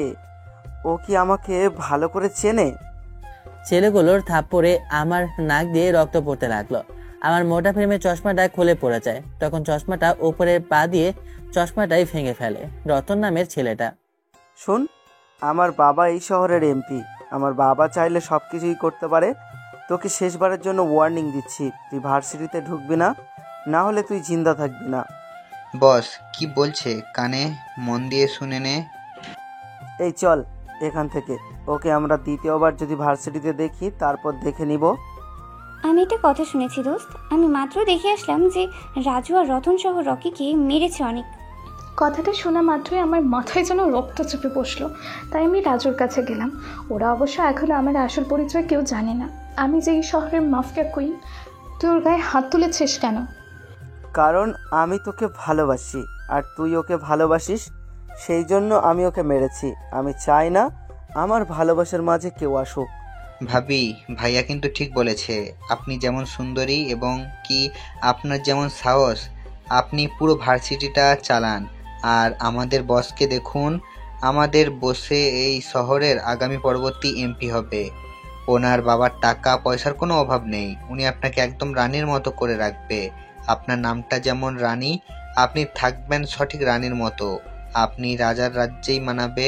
ও কি আমাকে ভালো করে চেনে? ছেলেগুলোর থাপ্পড়ে আমার নাক দিয়ে রক্ত পড়তে লাগলো। আমার মোটা ফ্রেমের চশমাটা খুলে পড়ে যায়। তখন চশমাটা উপরের পা দিয়ে চশমাটাই ভেঙে ফেলে রতন নামের ছেলেটা। শোন, আমার বাবা এই শহরের এমপি। আমার বাবা চাইলে সব কিছুই করতে পারে। তোকে শেষবারের জন্য ওয়ার্নিং দিচ্ছি, তুই ভার্সিটিতে ঢুকবি না, না হলে তুই জিন্দা থাকবি না। বস কি বলছে কানে মন দিয়ে শুনে নে। এই চল এখান থেকে, ওকে আমরা দ্বিতীয়বার যদি ভার্সিটিতে দেখি তারপর দেখে নিব। আমি একটা কথা শুনেছি দোস্ত, আমি মাত্র দেখে আসলাম যে রাজু আর রতন সহ রকিকে মেরেছে অনেক। কথাটা শোনা মাত্রই আমার মাথায় যেন রক্ত চেপে বসলো। তাই আমি রাজুর কাছে গেলাম। ওরা অবশ্য এখনও আমার আসল পরিচয় কেউ জানে না। আমি যে এই শহরের মাফিয়া কুইন। তুই ওর গায়ে হাত তুলেছিস কেন? কারণ আমি তোকে ভালোবাসি আর তুই ওকে ভালোবাসিস, সেই জন্য আমি ওকে মেরেছি। আমি চাই না আমার ভালোবাসার মাঝে কেউ আসুক। ভাবি, ভাইয়া কিন্তু ঠিক বলেছে। আপনি যেমন সুন্দরী এবং কি আপনার যেমন সাহস, আপনি পুরো ভার্সিটিটা চালান। আর আমাদের বসকে দেখুন, আমাদের বসে এই শহরের আগামী পরবর্তী এমপি হবে। ওনার বাবার টাকা পয়সার কোনো অভাব নেই, উনি আপনাকে একদম রানীর মতো করে রাখবে। আপনার নামটা যেমন রানী, আপনি থাকবেন সঠিক রানীর মতো। আপনি রাজার রাজ্যেই মানাবে,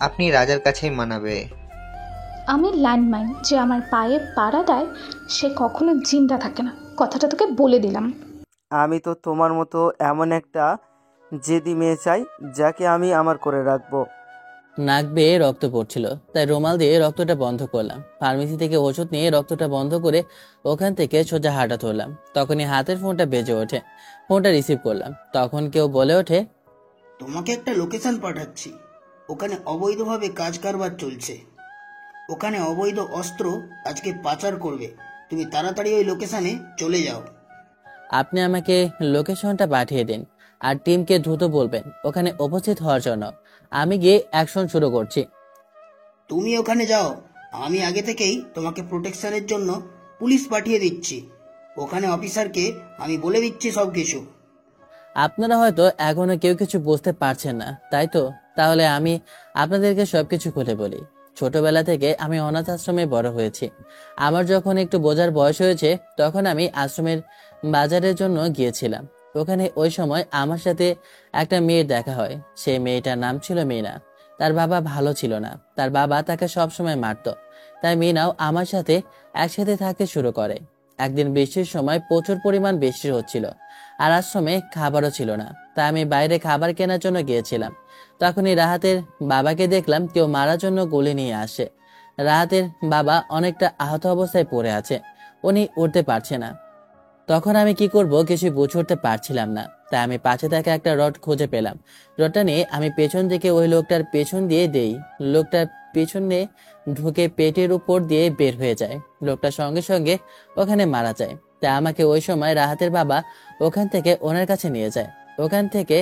আপনি রাজার কাছেই মানাবে। আমি ল্যান্ডমাইন, যে আমার পায়ে পাড়া দেয় সে কখনো জিন্দা থাকে না। কথাটা তোকে বলে দিলাম। আমি তো তোমার মতো এমন একটা জেদি মেয়ে চাই যাকে আমি আমার করে রাখবো। নাক বেয়ে রক্ত পড়ছিল, তাই রুমাল দিয়ে রক্তটা বন্ধ করলাম। ফার্মেসি থেকে ওষুধ নিয়ে রক্তটা বন্ধ করে ওখান থেকে সোজা হাঁটা ধরলাম। তখনই হাতের ফোনটা বেজে ওঠে। ফোনটা রিসিভ করলাম। তখন কেউ বলে ওঠে, তোমাকে একটা লোকেশন পাঠাচ্ছি, ওখানে অবৈধভাবে কাজ কারবার চলছে। ওখানে অবৈধ অস্ত্র আজকে পাচার করবে, তুমি তাড়াতাড়ি ওই লোকেশনে চলে যাও। আপনি আমাকে লোকেশনটা পাঠিয়ে দিন আর টিমকে দ্রুত বলবেন ওখানে উপস্থিত হওয়ার জন্য। আমি গিয়ে অ্যাকশন শুরু করছি। তুমি ওখানে যাও, আমি আগে থেকেই তোমাকে প্রোটেকশনের জন্য পুলিশ পাঠিয়ে দিচ্ছি। ওখানে অফিসারকে আমি বলে দিচ্ছি সব কিছু। আপনারা হয়তো এখনো কেউ কিছু বুঝতে পারছেন না, তাই তো? তাহলে আমি আপনাদেরকে সবকিছু খুলে বলি। ছোটবেলা থেকে আমি অনাথ আশ্রমে বড় হয়েছি। আমার যখন একটু বোঝার বয়স হয়েছে তখন আমি আশ্রমের বাজারের জন্য গিয়েছিলাম। ওখানে ওই সময় আমার সাথে একটা মেয়ের দেখা হয়। সেই মেয়েটার নাম ছিল মিনা। তার বাবা ভালো ছিল না, তার বাবা তাকে সবসময় মারতো। তাই মিনাও আমার সাথে একসাথে থাকতে শুরু করে। একদিন বৃষ্টির সময় প্রচুর পরিমাণ বৃষ্টি হচ্ছিল আর আশ্রমে খাবারও ছিল না, তাই আমি বাইরে খাবার কেনার জন্য গিয়েছিলাম। তখনই রাহাতের বাবাকে দেখলাম কেউ মারার জন্য গুলি নিয়ে আসে। রাহাতের বাবা অনেকটা আহত অবস্থায় পড়ে আছে, উনি উঠতে পারছে না। তখন আমি কি করব কিছুই বুঝে উঠতে পারছিলাম না। তাই আমি পাশে থাকা একটা রড খুঁজে পেলাম। রডটা নিয়ে আমি পেছন দিকে ওই লোকটার পেছন দিয়ে দেই। লোকটার পেছনে ঢুকে পেটের উপর দিয়ে বের হয়ে যায়। লোকটার সঙ্গে সঙ্গে ওখানে মারা যায়। তাই আমাকে ওই সময় রাহাতের বাবা ওখান থেকে ওনার কাছে নিয়ে যায়। ওখান থেকে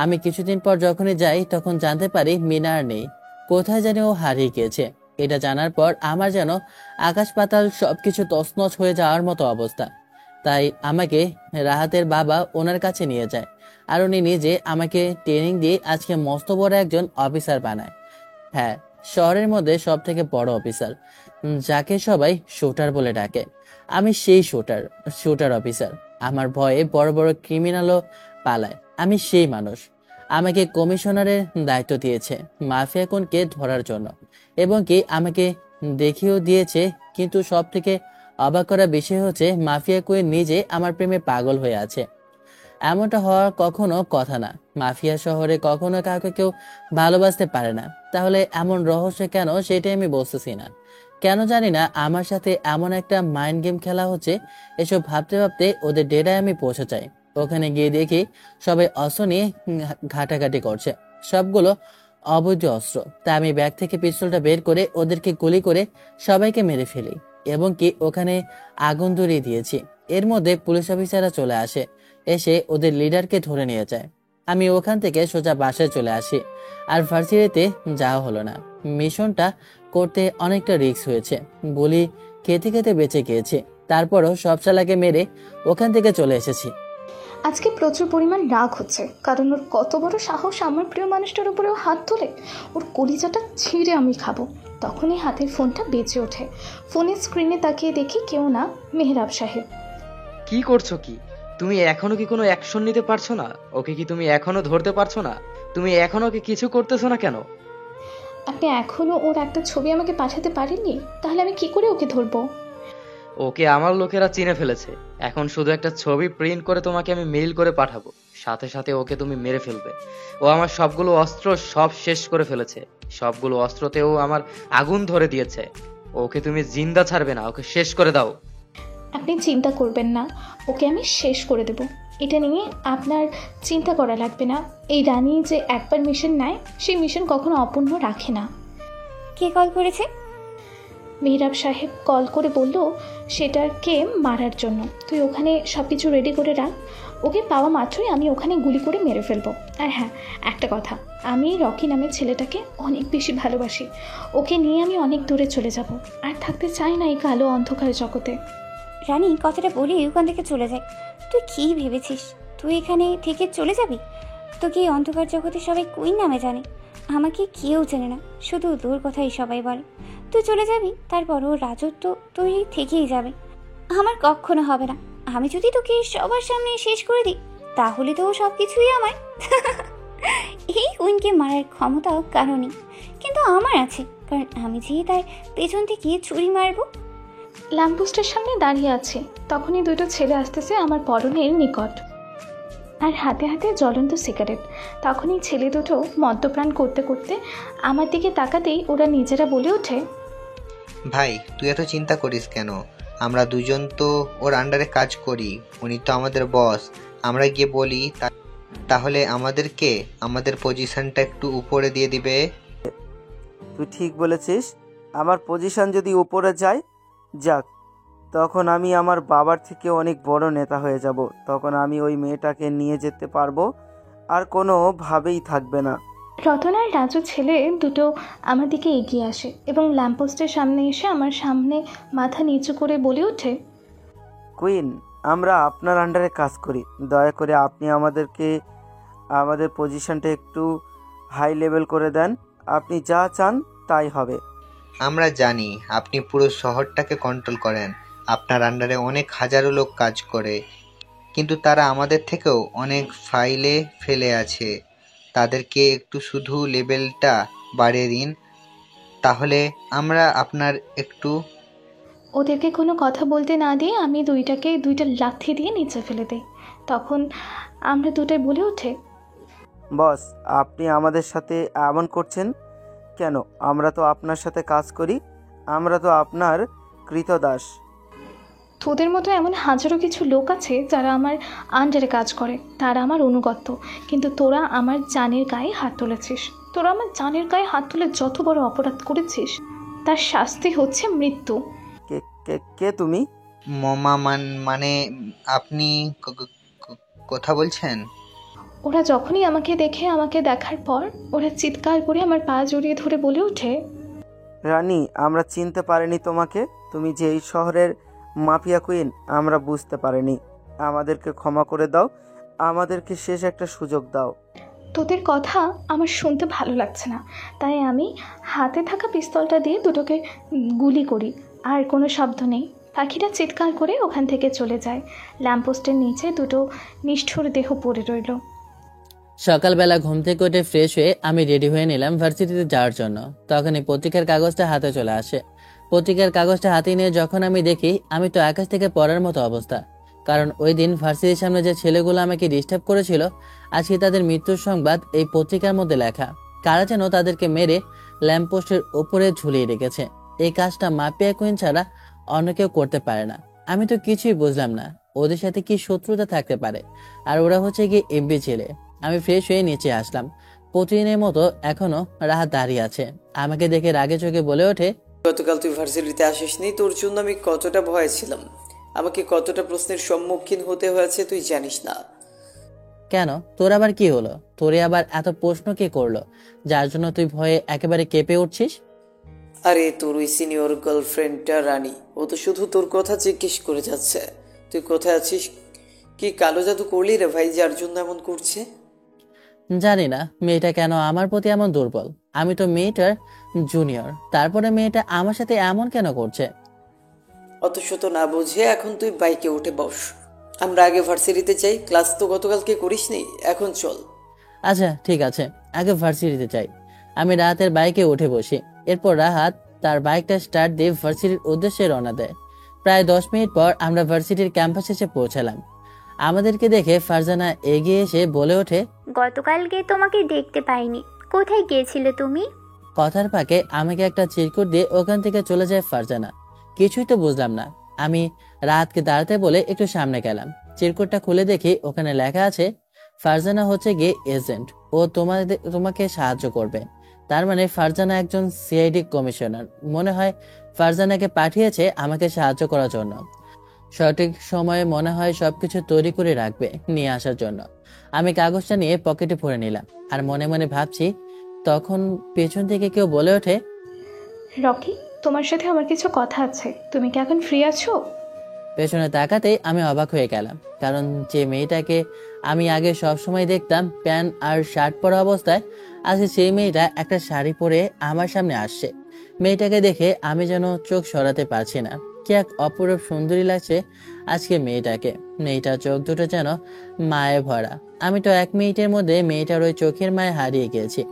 আমি কিছুদিন পর যখনই যাই তখন জানতে পারি মিনা আর নেই, কোথায় জানি ও হারিয়ে গিয়েছে। এটা জানার পর আমার যেন আকাশ পাতাল সবকিছু তছনছ হয়ে যাওয়ার মতো অবস্থা। তাই আমাকে রাহাতের বাবা ওনার কাছে নিয়ে যায় আর উনি নিজে আমাকে ট্রেনিং দিয়ে আজকে মস্ত বড় একজন অফিসার বানায়। হ্যাঁ, শহরের মধ্যে সব থেকে বড় অফিসার, যাকে সবাই শুটার বলে ডাকে। আমি সেই শুটার অফিসার। আমার ভয়ে বড় বড় ক্রিমিনালও পালায়। আমি সেই মানুষ। আমাকে কমিশনারের দায়িত্ব দিয়েছে মাফিয়া কোনকে ধরার জন্য, এবং কি আমাকে দেখিয়েও দিয়েছে। কিন্তু সব থেকে অবাক করা বিষয় হচ্ছে মাফিয়া কুইন নিজে আমার প্রেমে পাগল হয়ে আছে। এমনটা হওয়ার কখনো কথা না। মাফিয়া শহরে কখনো কাউকে কেউ ভালোবাসতে পারে না। তাহলে এমন রহস্য কেন, সেটাই আমি বুঝতেছি না। কেন জানি না আমার সাথে এমন একটা মাইন্ড গেম খেলা হচ্ছে। এসব ভাবতে ভাবতে ওদের ডেরায় আমি পৌঁছে যাই। ওখানে গিয়ে দেখি সবাই অস্ত্র নিয়ে ঘাটাঘাটি করছে, সবগুলো অবৈধ অস্ত্র। তাই আমি ব্যাগ থেকে পিস্তলটা বের করে ওদেরকে গুলি করে সবাইকে মেরে ফেলি এবং কি ওখানে আগুন ধরিয়ে দিয়েছি। এর মধ্যে পুলিশ অফিসাররা চলে আসে, এসে ওদের লিডারকে ধরে নিয়ে যায়। আমি ওখান থেকে সোজা বাসায় চলে আসি। আর ভার্সিটিতে যাওয়া হলো না। মিশনটা করতে অনেকটা রিস্ক হয়েছে, গুলি খেতে খেতে বেঁচে গিয়েছে। তারপরও সব শালাকে মেরে ওখান থেকে চলে এসেছি। আজকে প্রচুর পরিমাণ রাগ হচ্ছে, কারণ ওর কত বড় সাহস আমার প্রিয় মানুষটার উপরেও হাত তোলে। ওর কলিজাটা ছিঁড়ে আমি খাবো। তখনই হাতের ফোনটা বেজে ওঠে। ফোনের স্ক্রিনে তাকিয়ে দেখি কেউ না, মেহরাব সাহেব। কি করছো কি? তুমি এখনো কি কোনো অ্যাকশন নিতে পারছো না? ওকে কি তুমি এখনো ধরতে পারছো না? তুমি এখনো ওকে কিছু করতেছো না কেন? আপনি এখনও ওর একটা ছবি আমাকে পাঠাতে পারেননি, তাহলে আমি কি করে ওকে ধরবো? ওকে আমার লোকেরা চিনে ফেলেছে। এখন শুধু একটা ছবি প্রিন্ট করে তোমাকে আমি মেইল করে পাঠাবো, সাথে সাথে ওকে তুমি মেরে ফেলবে। ও আমার সবগুলো অস্ত্র সব শেষ করে ফেলেছে। সবগুলো অস্ত্রতেও আমার আগুন ধরে দিয়েছে। ওকে তুমি জিন্দা ছাড়বে না, ওকে শেষ করে দাও। আপনি চিন্তা করবেন না, ওকে আমি শেষ করে দেব। এটা নিয়ে আপনার চিন্তা করা লাগবে না। এই রানী যে একবার মিশন নেয়, সেই মিশন কখনো অপূর্ণ রাখে না। কে কল করেছে? মেহরাব সাহেব কল করে বলল সেটাকে মারার জন্য। তুই ওখানে সব কিছু রেডি করে রাখ, ওকে পাওয়া মাত্রই আমি ওখানে গুলি করে মেরে ফেলবো। আর হ্যাঁ, একটা কথা, আমি রকি নামের ছেলেটাকে অনেক বেশি ভালোবাসি। ওকে নিয়ে আমি অনেক দূরে চলে যাব, আর থাকতে চাই না এই কালো অন্ধকার জগতে। রানী কথাটা বলি ওখান থেকে চলে যায়। তুই কি ভেবেছিস তুই এখানে থেকে চলে যাবি? তোকে এই অন্ধকার জগতে সবাই কুইন নামে জানে, আমাকে কেউ চেনে না, শুধু তোর কথাই সবাই বলে। তুই চলে যাবি, তারপরও রাজত্ব তৈরি থেকেই যাবে। আমার কখনো হবে না। আমি যদি তোকে সবার সামনে শেষ করে দিই, তাহলে তো সব কিছুই আমার। এই কুইনকে মারার ক্ষমতাও কারণই, কিন্তু আমার আছে, কারণ আমি যে তার পেছন থেকে ছুরি মারবো। ল্যাম্পপোস্টের সামনে দাঁড়িয়ে আছে, তখনই দুটো ছেলে আসতেছে আমার পরনের নিকট, আর হাতে হাতে জ্বলন্ত সিগারেট। তখনই ছেলে দুটো মদ্যপান করতে করতে আমার দিকে তাকাতেই ওরা নিজেরা বলে ওঠে, ভাই তুই এত চিন্তা করিস কেন? আমরা দুজন তো ওর আন্ডারে কাজ করি, উনি তো আমাদের বস। আমরা গিয়ে বলি তাহলে আমাদেরকে আমাদের পজিশনটা একটু উপরে দিয়ে দিবে। তুই ঠিক বলেছিস, আমার পজিশন যদি উপরে যায়, যাক, তখন আমি আমার বাবার থেকে অনেক বড় নেতা হয়ে যাব। তখন আমি ওই মেয়েটাকে নিয়ে যেতে পারবো, আর কোনোভাবেই থাকবে না। রতন আর রাজু ছেলে দুটো আমার দিকে এগিয়ে আসে এবং ল্যাম্পপোস্টের সামনে এসে আমার সামনে মাথা নিচু করে বলে ওঠে, কুইন, আমরা আপনার আন্ডারে কাজ করি, দয়া করে আপনি আমাদেরকে আমাদের পজিশনটা একটু হাই লেভেল করে দেন। আপনি যা চান তাই হবে। আমরা জানি আপনি পুরো শহরটাকে কন্ট্রোল করেন, আপনার আন্ডারে অনেক হাজারো লোক কাজ করে, কিন্তু তারা আমাদের থেকেও অনেক ফাইলে ফেলে আছে। তাদেরকে একটু শুধু লেভেলটা বাড়িয়ে দিন, তাহলে আমরা আপনার একটু। ওদেরকে কোনো কথা বলতে না দিয়ে আমি দুইটা লাথি দিয়ে নিচে ফেলে দিই। তখন আমরা দুটাই বলে ওঠে, বস, আপনি আমাদের সাথে এমন করছেন কেন? আমরা তো আপনার সাথে কাজ করি, আমরা তো আপনার কৃতদাস। তোদের মতো এমন হাজারো কিছু লোক আছে যারা আমার আন্ডারে কাজ করে, তারা আমার অনুগত, কিন্তু তোরা আমার জানের গায়ে হাত তুলেছিস। তোরা আমার জানের গায়ে হাত তুলে যত বড় অপরাধ করেছিস, তার শাস্তি হচ্ছে মৃত্যু। কে কে কে তুমি? মানে আপনি কথা বলছেন? ওরা যখনই আমাকে দেখে, আমাকে দেখার পর ওরা চিৎকার করে আমার পা জড়িয়ে ধরে বলে ওঠে, রানী, আমরা চিনতে পারিনি তোমাকে। তুমি যে এই শহরের মাফিয়া কুইন আমরা বুঝতে পারিনি। আমাদেরকে ক্ষমা করে দাও, আমাদেরকে শেষ একটা সুযোগ দাও। তোদের কথা আমার শুনতে ভালো লাগছে না, তাই আমি হাতে থাকা পিস্তলটা দিয়ে দুটোকে গুলি করি। আর কোনো শব্দ নেই। পাখিটা চিৎকার করে ওখান থেকে চলে যায়। ল্যাম্পপোস্টের নিচে দুটো নিষ্ঠুর দেহ পড়ে রইল। সকালবেলা ঘুম থেকে উঠে ফ্রেশ হয়ে আমি রেডি হয়ে নিলাম ভার্সিটিতে যাওয়ার জন্য। তখনই পত্রিকার কাগজটা হাতে চলে আসে। পত্রিকার কাগজটা হাতে নিয়ে যখন আমি দেখি, আমি তো আকাশ থেকে পড়ার মতো অবস্থা। কারণ ওই দিন ভার্সিটির সামনে যে ছেলেগুলো আমাকে ডিস্টার্ব করেছিল, আজকে তাদের মৃত্যুর সংবাদ এই পত্রিকার মধ্যে লেখা। কারা যেন তাদেরকে মেরে ল্যাম্পপোস্টের ওপরে ঝুলিয়ে রেখেছে। এই কাজটা মাফিয়া কুইন ছাড়া অন্য কেউ করতে পারে না। আমি তো কিছুই বুঝলাম না ওদের সাথে কি শত্রুতা থাকতে পারে। আর ওরা হচ্ছে গিয়ে এমবি ছেলে। আমি ফ্রেশ হয়ে নিচে আসলাম। প্রতিদিনের মতো এখনো রাহাত দাঁড়িয়ে আছে। আমাকে দেখে রাগে চোখে বলে ওঠে, গতকাল তুই ভার্সিটিতে আসিসনি, তোর জন্য আমি কতটা ভয় ছিলাম, আমাকে কতটা প্রশ্নের সম্মুখীন হতে হয়েছে তুই জানিস না। কেন, তোর আবার কি হলো? তোরে আবার এত প্রশ্ন কে করলো যার জন্য তুই ভয়ে একেবারে কেঁপে উঠছিস? আরে তোর ওই সিনিয়র গার্লফ্রেন্ডটা রানী, ও তো শুধু তোর কথা জিজ্ঞেস করে যাচ্ছে, তুই কোথায় আছিস, কি কালো জাদু করলি রে ভাই যার জন্য এমন করছে? জানি না মেয়েটা কেন আমার প্রতি এমন দুর্বল। আমি তো মেয়েটার জুনিয়র, তারপরে মেয়েটা আমার সাথে এমন কেন করছে? অত শত না বুঝে এখন তুই বাইকে উঠে বস, আমরা আগে ভার্সিটিতে যাই। ক্লাস তো গতকালকে করিসনি, এখন চল। আচ্ছা ঠিক আছে, আগে ভার্সিটিতে যাই। আমি রাহাতের বাইকে উঠে বসি। এরপর রাহাত তার বাইকটা স্টার্ট দিয়ে ভার্সিটির উদ্দেশ্যে রওনা দেয়। প্রায় 10 মিনিট পর আমরা ভার্সিটির ক্যাম্পাসে এসে পৌঁছালাম। আমাদেরকে দেখে ফারজানা এগিয়ে এসে বলে ওঠে, গতকালকে তোমাকে দেখতে পাইনি, কোথায় গিয়েছিলে তুমি? কথার ফাঁকে আমাকে একটা চিরকুট দিয়ে ওখান থেকে চলে যায় ফারজানা। কিছুই তো বুঝলাম না। আমি রাহাতকে দাঁড়াতে বলে একটু সামনে গেলাম। চিরকুটটা খুলে দেখি ওখানে লেখা আছে, ফারজানা হচ্ছে গিয়ে এজেন্ট, ও তোমাকে সাহায্য করবে। তার মানে ফারজানা একজন সিআইডি কমিশনার। মনে হয় ফারজানাকে পাঠিয়েছে আমাকে সাহায্য করার জন্য। সঠিক সময়ে মনে হয় সবকিছু তৈরি করে রাখবে নিয়ে আসার জন্য। আমি কাগজটা নিয়ে পকেটে ভরে নিলাম আর মনে মনে ভাবছি। তখন পেছন থেকে কেউ বলে ওঠে, রকি, তোমার সাথে আমার কিছু কথা আছে, তুমি কি এখন ফ্রি আছো? পেছনে তাকাতেই আমি অবাক হয়ে গেলাম। কারণ যে মেয়েটাকে আমি আগে সবসময় দেখতাম প্যান্ট আর শার্ট পরা অবস্থায়, আজকে সেই মেয়েটা একটা শাড়ি পরে আমার সামনে আসছে। মেয়েটাকে দেখে আমি যেন চোখ সরাতে পারছি না। কি এক অপরূপ সুন্দরী লাগছে আজকে মেয়েটাকে। মেয়েটার চোখ দুটো যেন মায়ে ভরা। আমি তো 1 মিনিটের মধ্যে মেয়েটার ওই চোখের মায়ে হারিয়ে গিয়েছি।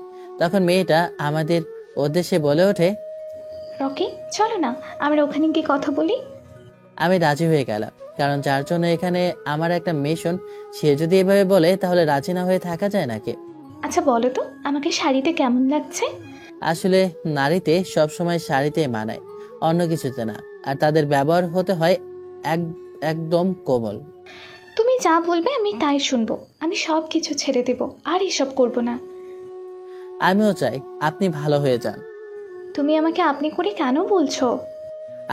তখন মেয়েটা আমাদের উদ্দেশ্যে বলে ওঠে, রকি, চলো না আমরা ওখানে গিয়ে কথা বলি। আমি রাজি হয়ে গেলাম। কারণ যার জন্য এখানে আমার একটা মিশন, সে যদি এভাবে বলে তাহলে রাজি না হয়ে থাকা যায় নাকি? আচ্ছা বলো তো, আমাকে শাড়িতে কেমন লাগছে? আসলে নারীতে সবসময় শাড়িতে মানায়, অন্য কিছুতে না। আর তাদের ব্যবহার হতে হয় একদম কোমল। তুমি যা বলবে আমি তাই শুনবো। আমি সব কিছু ছেড়ে দেব, আর এসব করব না। আমিও চাই আপনি ভালো হয়ে যান। তুমি আমাকে আপনি করে কেন বলছো?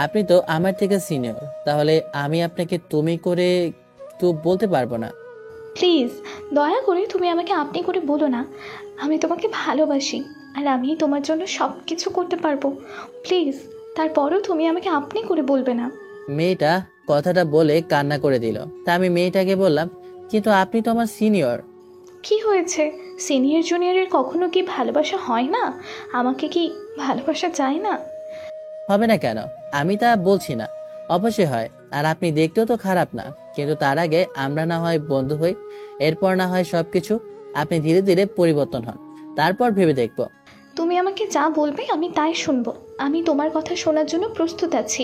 আপনি তো আমার থেকে সিনিয়র, তাহলে আমি আপনাকে তুমি করে তো বলতে পারবো না। প্লিজ দয়া করে তুমি আমাকে আপনি করে বলো না। আমি তোমাকে ভালোবাসি আর আমি তোমার জন্য সব কিছু করতে পারবো। প্লিজ, তারপরও তুমি আমাকে আপনি করে বলবে না। মেয়েটা কথাটা বলে কান্না করে দিল। তা আমি মেয়েটাকে বললাম, কিন্তু আপনি তো আমার সিনিয়র। কি হয়েছে? সিনিয়র জুনিয়রের কখনো কি ভালোবাসা হয় না? আমাকে কি ভালোবাসা যায় না? হবে না কেন? আমি তা বলছি না, অবশ্যই হয়। আর আপনি দেখতেও তো খারাপ না। কিন্তু তার আগে আমরা না হয় বন্ধু হই, এরপর না হয় সবকিছু। আপনি ধীরে ধীরে পরিবর্তন হন, তারপর ভেবে দেখব। তুমি আমাকে যা বলবে আমি তাই শুনবো। আমি তোমার কথা শোনার জন্য প্রস্তুত আছি।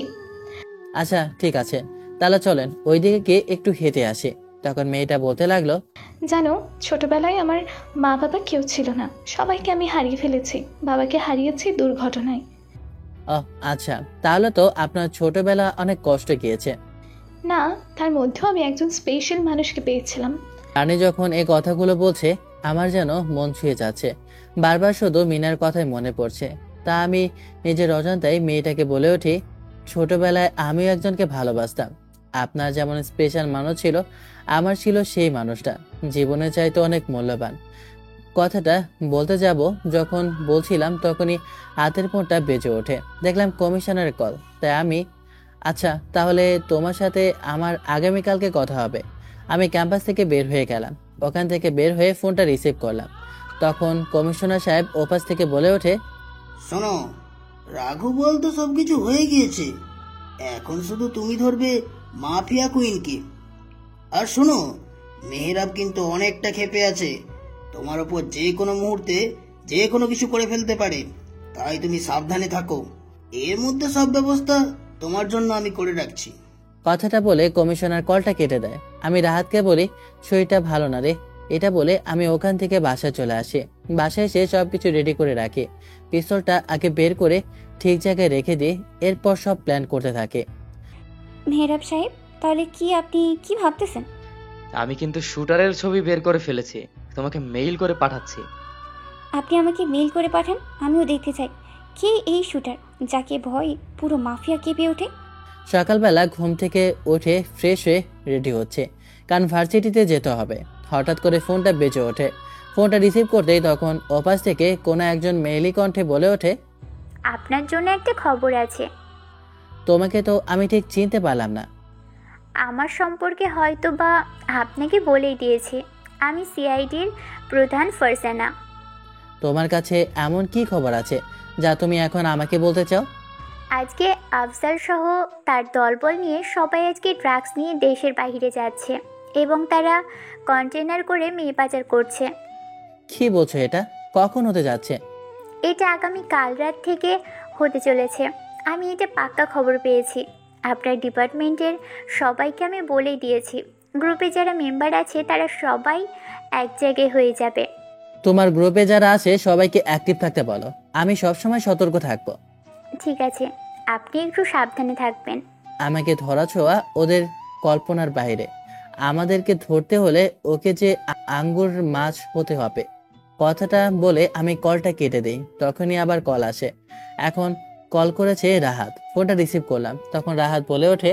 আচ্ছা ঠিক আছে, তাহলে চলেন ওইদিকে গিয়ে একটু হেঁটে আসি। তখন মেয়েটা বলতে লাগলো, জানো, ছোটবেলায় আমার মা বাবা কেউ ছিল না। সবাইকে আমি হারিয়ে ফেলেছি। বাবাকে হারিয়েছি দুর্ঘটনায়। ও আচ্ছা, তাহলে তো আপনার ছোটবেলা অনেক কষ্ট গিয়েছে। না, তার মধ্যেও আমি একজন স্পেশাল মানুষকে পেয়েছিলাম। রানী যখন এই কথাগুলো বলছে আমার যেন মন ছুঁয়ে যাচ্ছে। বারবার শুধু মিনার কথাই মনে পড়ছে। তা আমি নিজের অজান্তাই মেয়েটাকে বলে উঠি, ছোটবেলায় আমিও একজনকে ভালোবাসতাম। আপনার যেমন স্পেশাল মানুষ ছিল, আমার ছিল সেই মানুষটা, জীবনের চাইতে অনেক মূল্যবান। কথাটা বলতে যাব যখন বলছিলাম তখনই হাতের ফোনটা বেজে ওঠে। দেখলাম কমিশনারের কল। তাই আমি, আচ্ছা তাহলে তোমার সাথে আমার আগামীকালকে কথা হবে। আমি ক্যাম্পাস থেকে বের হয়ে গেলাম। ওখান থেকে বের হয়ে ফোনটা রিসিভ করলাম। তখন কমিশনার সাহেব ওপাশ থেকে বলে ওঠে, শোনো, রাঘু বলতে সবকিছু হয়ে গিয়েছে। এখন শুধু তুমি ধরবে মাফিয়া কুইনকে। আর শোনো, মেহরাব কিন্তু অনেকটা ক্ষেপে আছে। তোমার ওপর যে কোনো মুহূর্তে যে কোনো কিছু করে ফেলতে পারে। তাই তুমি সাবধানে থাকো। এর মধ্যে সব ব্যবস্থা তোমার জন্য আমি করে রাখছি। কথাটা বলে কমিশনার কলটা কেটে দেয়। আমি রাহাতকে বলি, শরীরটা ভালো না রে। এটা বলে আমি ওখান থেকে বাসায় চলে আসি। বাসায় এসে সবকিছু রেডি করে রাখি। পিস্তলটা আগে বের করে ঠিক জায়গায় রেখে দিই। এরপর সব প্ল্যান করতে থাকে। মেহরাব সাহেব, তাহলে আপনি কি ভাবতেছেন? আমি কিন্তু শুটারের ছবি বের করে ফেলেছি, তোমাকে মেইল করে পাঠাচ্ছি। আপনি আমাকে মেইল করে পাঠান, আমিও দেখতে চাই কে এই শুটার যাকে ভয় পুরো মাফিয়া কেঁপে ওঠে। সকালবেলা ঘুম থেকে উঠে ফ্রেশ হয়ে রেডি হচ্ছে, কারণ ভার্সিটিতে যেতে হবে। হঠাৎ করে ফোনটা বেজে ওঠে। ফোনটা রিসিভ করতেই তখন ওপাশ থেকে কোনো একজন মেয়েলি কণ্ঠে বলে ওঠে, আপনার জন্য একটা খবর আছে। তোমাকে তো আমি ঠিক চিনতে পারলাম না। আমার সম্পর্কে হয়তো বা আপনাকে বলেই দিয়েছি, আমি সিআইডির প্রধান ফারজানা। তোমার কাছে এমন কি খবর আছে যা তুমি এখন আমাকে বলতে চাও? আজকে আফজাল সহ তার দলবল নিয়ে সবাই আজকে ড্রাগস নিয়ে দেশের বাইরে যাচ্ছে এবং তারা কন্টেনার করে মেয়ে পাচার করছে। কি বলছো? এটা কখন হতে যাচ্ছে? এটা আগামী কাল রাত থেকে হতে চলেছে। আমি এটা পাক্কা খবর পেয়েছি। আপনার ডিপার্টমেন্টের সবাইকে আমি বলেই দিয়েছি। গ্রুপে যারা মেম্বার আছে তারা সবাই এক জায়গায় হয়ে যাবে। তোমার গ্রুপে যারা আছে সবাইকে অ্যাক্টিভ থাকতে বলো। আমি সবসময় সতর্ক থাকবো। ঠিক আছে, আপনি একটু সাবধানে থাকবেন। আমাকে ধরা ছোঁয়া ওদের কল্পনার বাইরে। আমাদেরকে ধরতে হলে ওকে যে আঙ্গুর মাছ হতে হবে। কথাটা বলে আমি কলটা কেটে দিই। তখনই আবার কল আসে। এখন কল করেছে রাহাত। ফোনটা রিসিভ করলাম। তখন রাহাত বলে ওঠে,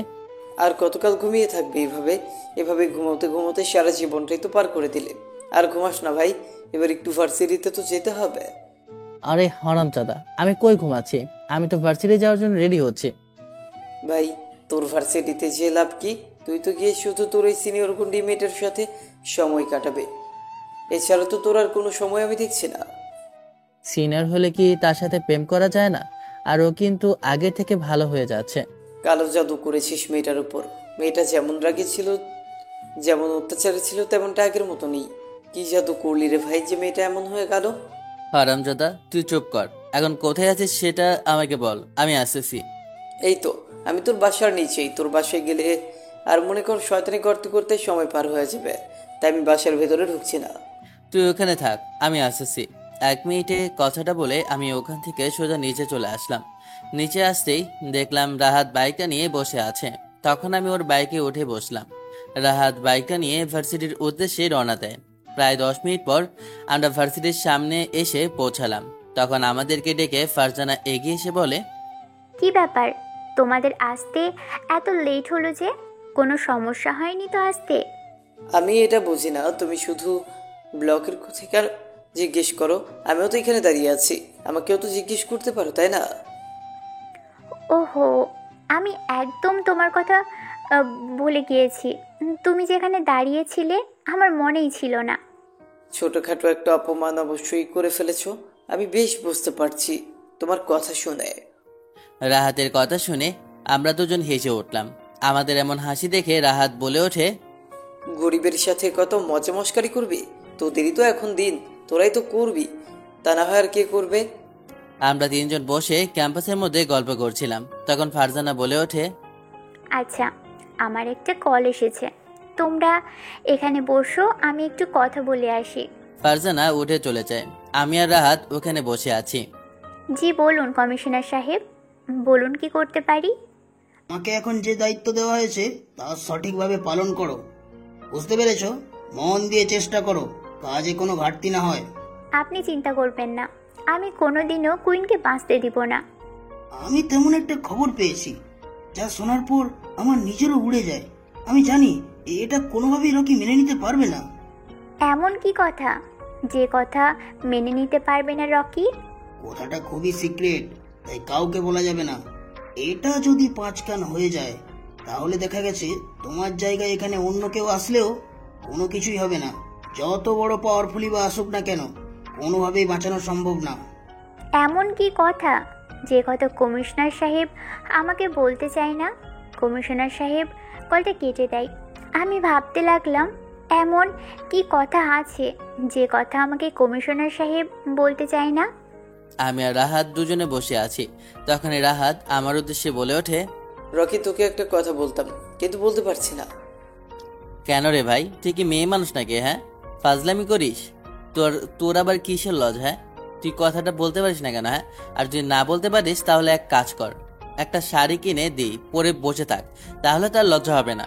আর কতকাল ঘুমিয়ে থাকবে এভাবে? এভাবে ঘুমোতে ঘুমোতে সারা জীবনটাই তো পার করে দিলে। আর ঘুমাস না ভাই, এবার একটু ভার্সিটিতে তো যেতে হবে। আরে হারামজাদা, আমি কই ঘুমাচ্ছি? আমি তো ভার্সিটি যাওয়ার জন্য রেডি হচ্ছি। ভাই, তোর ভার্সিটিতে যে লাভ কি? তুই তো গিয়ে শুধু তোর ওই সিনিয়র গুন্ডি মেয়েটার সাথে সময় কাটাবে। এছাড়া তো তোর আর কোনো সময় আমি দেখছি না। সিনিয়র হলে কি তার সাথে প্রেম করা যায় না? আর ও কিন্তু আগে থেকে ভালো হয়ে যাচ্ছে। কালো জাদু করেছিস মেয়েটার উপর। মেয়েটা যেমন রাগী ছিল, যেমন অত্যাচারী ছিল, তেমনটা আগের মতো নেই। কি জাদু করলি রে ভাই যে মেয়েটা এমন হয়ে গেল? হারামজাদা, তুই চুপ কর। এখন কোথায় আছিস সেটা আমাকে বল, আমি আসতেছি। এই তো আমি তোর বাসার নিচেই। তোর বাসায় গেলে আর মনে কর শয়তানি করতে করতে সময় পার হয়ে যাবে, তাই আমি বাসার ভেতরে ঢুকছি না। তুই ওখানে থাক, আমি আসতেছি। 1 মিনিটে কথাটা বলে আমি ওখান থেকে সোজা নিচে চলে আসলাম। নিচে আসতেই দেখলাম রাহাত বাইকটা নিয়ে বসে আছে। তখন আমি ওর বাইকে উঠে বসলাম। রাহাত বাইকটা নিয়ে ভার্সিটির উদ্দেশ্যে রওনা দেয়। প্রায় 10 মিনিট পর আমরা ভার্সিটির সামনে এসে পৌঁছালাম। তখন আমাদেরকে ডেকে ফারজানা এগিয়ে এসে বলে, কি ব্যাপার, তোমাদের আসতে এত লেট হলো যে? কোনো সমস্যা হয়নি তো আসতে? আমি এটা বুঝি না, তুমি শুধু ব্লকের কোথাকার জিজ্ঞেস করো। আমিও তো এখানে দাঁড়িয়ে আছি, আমাকেও তো জিজ্ঞেস করতে পারো, তাই না? ওহো, আমি একদম তোমার কথা ভুলে গিয়েছি। তুমি যেখানে দাঁড়িয়েছিলে আমার মনেই ছিল না। ছোটখাটো একটা অপমান অবশ্যই করে ফেলেছো, আমি বেশ বুঝতে পারছি তোমার কথা শুনে। রাহাতের কথা শুনে আমরা দুজন হেসে উঠলাম। আমাদের এমন হাসি দেখে রাহাত বলে ওঠে, গরিবের সাথে কত মজা মস্কারি করবি? তোদেরই তো এখন দিন, তোরাই তো করবি, তা না হয় আর কে করবে? আমরা 3 জন বসে ক্যাম্পাসের মধ্যে গল্প করছিলাম। তখন ফারজানা বলে ওঠে, আচ্ছা, আমার একটা কল এসেছে, তোমরা এখানে বসো, আমি একটু কথা বলে আসি। ফারজানা উঠে চলে যায়। আমি আর রাহাত ওখানে বসে আছি। জি বলুন কমিশনার সাহেব, বলুন কি করতে পারি? আমাকে এখন যে দায়িত্ব দেওয়া হয়েছে তা সঠিকভাবে পালন করো, বুঝতে পেরেছো? মন দিয়ে চেষ্টা করো, কাজে কোনো ঘাটতি না হয়। আপনি চিন্তা করবেন না, আমি কোনোদিনও কুইনকে বাঁচতে দিব না। আমি তেমন একটা খবর পেয়েছি যা শোনার পর আমার নিজেরও উড়ে যায়। আমি জানি এটা কোনোভাবেই রকি মেনে নিতে পারবে না। এমন কি কথা যে কথা মেনে নিতে পারবে না রকি? কথাটা খুবই সিক্রেট, তাই কাউকে বলা যাবে না। এটা যদি 5 কান হয়ে যায় তাহলে দেখা গেছে তোমার জায়গায় এখানে অন্য কেউ আসলেও কোনো কিছুই হবে না। যত বড় পাওয়ারফুলি বা আসুক না কেন, কোনোভাবেই বাঁচানো সম্ভব না। এমন কি কথা যে কথা কমিশনার সাহেব আমাকে বলতে চায় না? কমিশনার সাহেব কলটা কেটে দেয়। আমি ভাবতে লাগলাম এমন কি কথা আছে যে কথা আমাকে কমিশনার সাহেব বলতে চায় না। আমি আর রাহাত দুজনে বসে আছি। তখনই রাহাত আমার উদ্দেশ্যে বলে ওঠে, রকি, তোকে একটা কথা বলতাম কিন্তু বলতে পারছি না। কেন রে ভাই, তুই কি মেয়ে মানুষ নাকি? হ্যাঁ, ফাজলামি করিস? তোর তোর আবার কিসের লজ? হ্যাঁ, তুই কথাটা বলতে পারিস না কেন? হ্যাঁ, আর যদি না বলতে পারিস তাহলে এক কাজ কর, একটা শাড়ি কিনে দিই, পরে বসে থাক, তাহলে তার লজ্জা হবে না।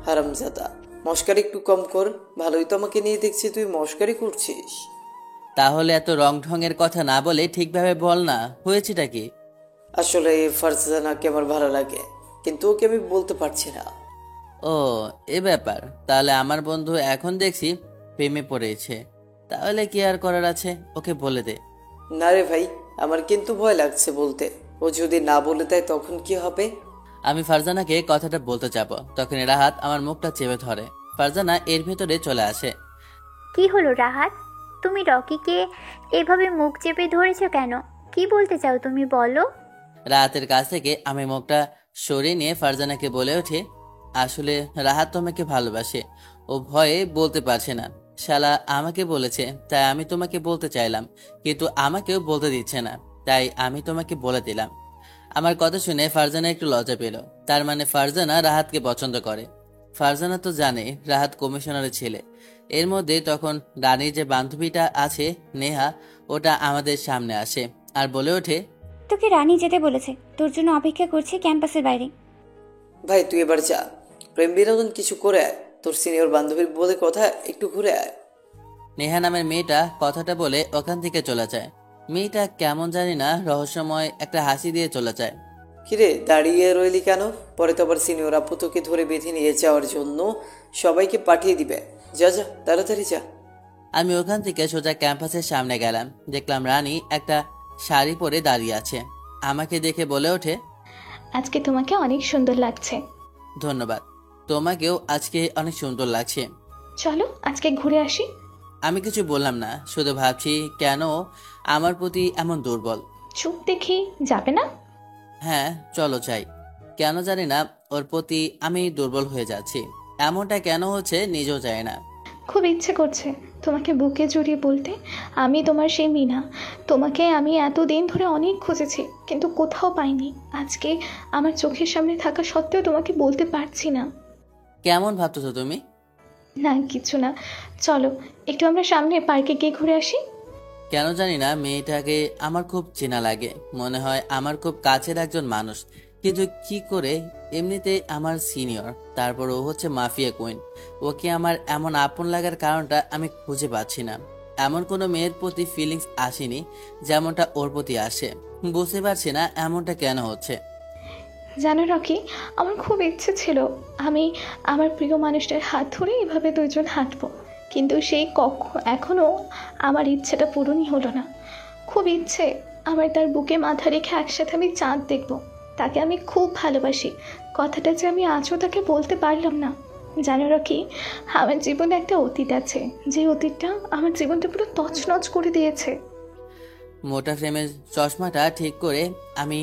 হারামজাদা, মস্কারি একটু কম কর। ভালোই তো আমাকে নিয়ে দেখছি তুই মস্কারি করছিস। তাহলে এত রং ঢঙের কথা না বলে ঠিকভাবে বল না, হয়েছেটা কি? আসলে ফারজানাকে আমার ভালো লাগে, কিন্তু ওকে আমি বলতে পারছি না। ও, এ ব্যাপার। তাহলে আমার বন্ধু এখন দেখছি প্রেমে পড়েছে, তাহলে কি আর করার আছে, ওকে বলে দে। না রে ভাই, আমার কিন্তু ভয় লাগছে বলতে। ও যদি না বলে দেয় তখন কি হবে? আমি ফারজানাকে কথাটা বলতে যাব, তখন রাহাত আমার মুখটা চেপে ধরে। ফারজানা এর ভেতরে চলে আসে। কি হলো রাহাত, তুমি রকিকে এভাবে মুখ চেপে ধরেছো কেন? কি বলতে চাও তুমি, বলো। রাহাতের কাছ থেকে আমি মুখটা সরিয়ে নিয়ে ফারজানাকে বলে ওঠে, আসলে রাহাত তোমাকে ভালোবাসে, ও ভয়ে বলতে পারছে না। শালা আমাকে বলেছে, তাই আমি তোমাকে বলতে চাইলাম, কিন্তু আমাকেও বলতে দিচ্ছে না, তাই আমি তোমাকে বলে দিলাম। আমার কথা শুনে ফারজানা একটু লজ্জা পেল। তার মানে ফারজানা রাহাতকে পছন্দ করে। ফারজানা তো জানে রাহাত কমিশনারের ছেলে। এর মধ্যে তখন রানীর যে বান্ধবীটা আছে নেহা, ওটা আমাদের সামনে আসে আর বলে ওঠে, তোকে রানী যেতে বলেছে, তোর জন্য অপেক্ষা করছে ক্যাম্পাসের বাইরে। ভাই তুই এবার যা, প্রেম বিনোদন কিছু করে আয়। তোর সিনিয়র বান্ধবীর বলে কথা, একটু ঘুরে আয়। নেহা নামের মেয়েটা কথাটা বলে ওখান থেকে চলে যায়। মেয়েটা কেমন জানি না রহস্যময় একটা হাসি দিয়ে চলে যায়। কিরে দাঁড়িয়ে রইলি কেন? পরে তো আবার সিনিয়র আপু তোকে ধরে বেঁধে নিয়ে যাওয়ার জন্য সবাইকে পাঠিয়ে দিবে। যা যা, তাড়াতাড়ি যা। আমি ওখান থেকে সোজা ক্যাম্পাসের সামনে গেলাম। দেখলাম রানী একটা শাড়ি পরে দাঁড়িয়ে আছে। আমাকে দেখে বলে ওঠে, আজকে তোমাকে অনেক সুন্দর লাগছে। ধন্যবাদ, তোমাকেও আজকে অনেক সুন্দর লাগছে। চলো আজকে ঘুরে আসি। আমি কিছু বললাম না, শুধু ভাবছি কেন আমার প্রতি এমন দুর্বল। চুপ দেখি, যাবে না? হ্যাঁ চলো যাই। কেন জানি না ওর প্রতি আমি দুর্বল হয়ে যাচ্ছি। এমনটা কেন হচ্ছে নিজেও জানি না। খুব ইচ্ছে করছে তোমাকে বুকে জড়িয়ে বলতে, আমি তোমার সেই মিনা। তোমাকে আমি এতদিন ধরে অনেক খুঁজেছি, কিন্তু কোথাও পাইনি। আজকে আমার চোখের সামনে থাকা সত্ত্বেও তোমাকে বলতে পারছি না। কেমন ভাবতেছো তুমি? না কিছু না, চলো একটু আমরা সামনে পার্কে গিয়ে ঘুরে আসি। কেন জানি না মেয়েটাকে আমার খুব চেনা লাগে, মনে হয় আমার খুব কাছের একজন মানুষ। কিন্তু কি করে, এমনিতে আমার সিনিয়র, তারপর ও হচ্ছে মাফিয়া কুইন। ওকে আমার এমন আপন লাগার কারণটা আমি খুঁজে পাচ্ছি না। এমন কোনো মেয়ের প্রতি ফিলিংস আসেনি যেমনটা ওর প্রতি আসে। বুঝতে পারছি না এমনটা কেন হচ্ছে। জানো রকি, আমার খুব ইচ্ছে ছিল আমি আমার প্রিয় মানুষটার হাত ধরে এভাবে দুইজন হাঁটবো, কিন্তু সেই এখনও আমার ইচ্ছেটা পূরণই হলো না। খুব ইচ্ছে আমার তার বুকে মাথা রেখে একসাথে আমি চাঁদ দেখব। তাকে আমি খুব ভালোবাসি, কথাটা যে আমি আজও তাকে বলতে পারলাম না। জানো রকি, আমার জীবনে একটা অতীত আছে, যে অতীতটা আমার জীবনটা পুরো তছনছ করে দিয়েছে। মোটা ফ্রেমের চশমাটা ঠিক করে আমি